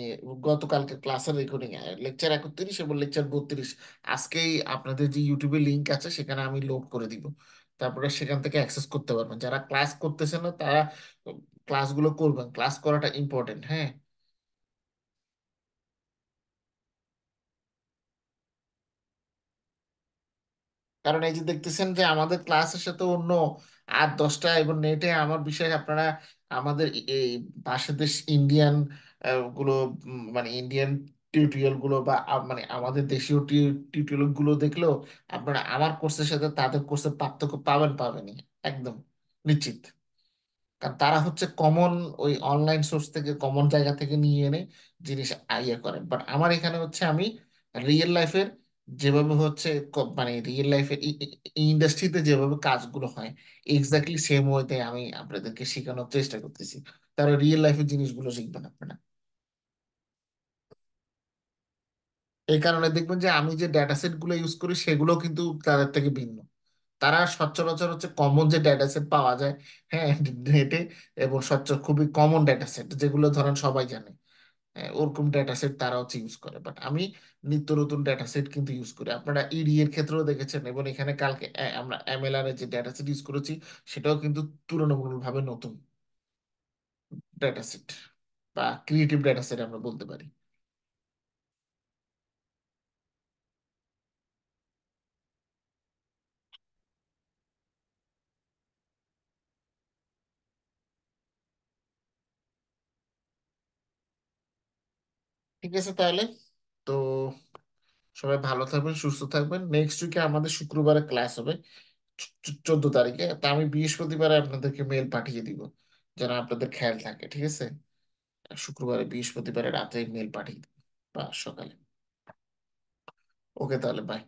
গতকালকের ক্লাসের রেকর্ডিং, লেকচার 31 এবং লেকচার 32 আজকেই আপনাদের যে ইউটিউবে লিংক আছে সেখানে আমি লোড করে দিব। তারপরে সেখান থেকে অ্যাক্সেস করতে পারবেন। যারা ক্লাস করতেছে না তারা ক্লাসগুলো করবেন, ক্লাস করাটা ইম্পর্টেন্ট, হ্যাঁ। কারণ এই যে দেখতেছেন যে আমাদের ক্লাসের সাথে অন্য 8-10টা, এবং নেটে আমার বিষয় আপনারা আমাদের এই পাশের দেশ ইন্ডিয়ান গুলো, মানে ইন্ডিয়ান টিউটোরিয়াল গুলো বা মানে আমাদের দেশীয় টিউটোরিয়াল গুলো দেখলেও আপনারা আমার কোর্সের সাথে তাদের কোর্সের পার্থক্য পাবেনই, একদম নিশ্চিত। কারণ তারা হচ্ছে কমন, ওই অনলাইন সোর্স থেকে কমন জায়গা থেকে নিয়ে এনে জিনিস ইয়ে করে। বাট আমার এখানে হচ্ছে আমি রিয়েল লাইফের যেভাবে হচ্ছে মানে রিয়েল লাইফের ইন্ডাস্ট্রিতে যেভাবে কাজগুলো হয় এক্স্যাক্টলি সেম ওয়েতে আমি আপনাদেরকে শেখানোর চেষ্টা করতেছি। তারা রিয়েল লাইফের জিনিসগুলো শিখবেন আপনারা। এই কারণে দেখবেন যে আমি যে ডেটা সেট গুলো ইউজ করি সেগুলো কিন্তু তাদের থেকে ভিন্ন। তারা সচরাচর হচ্ছে কমন যে ডেটা সেট পাওয়া যায়, হ্যাঁ, নেটে, এবং খুবই কমন ডেটা সেট যেগুলো ধরেন সবাই জানে, হ্যাঁ, ওরকম ডেটা সেট তারা হচ্ছে ইউজ করে। বাট আমি নিত্য নতুন ডেটা সেট কিন্তু ইউজ করি। আপনারা ইডি এর ক্ষেত্রেও দেখেছেন, এবং এখানে কালকে আমরা এমএলআর এর যে ডেটা সেট ইউজ করেছি সেটাও কিন্তু তুলনামূলকভাবে নতুন ডেটা সেট, বা ক্রিয়েটিভ ডেটা সেট আমরা বলতে পারি। ঠিক আছে তাহলে, তো সবাই ভালো থাকবেন, সুস্থ থাকবেন। নেক্সট উইকে আমাদের শুক্রবারে ক্লাস হবে, 14 তারিখে। তা আমি বৃহস্পতিবারে আপনাদেরকে মেল পাঠিয়ে দিব, যেন আপনাদের খেয়াল থাকে, ঠিক আছে? শুক্রবারে বৃহস্পতিবারে রাতে মেল পাঠিয়ে দিব বা সকালে। ওকে, তাহলে বাই।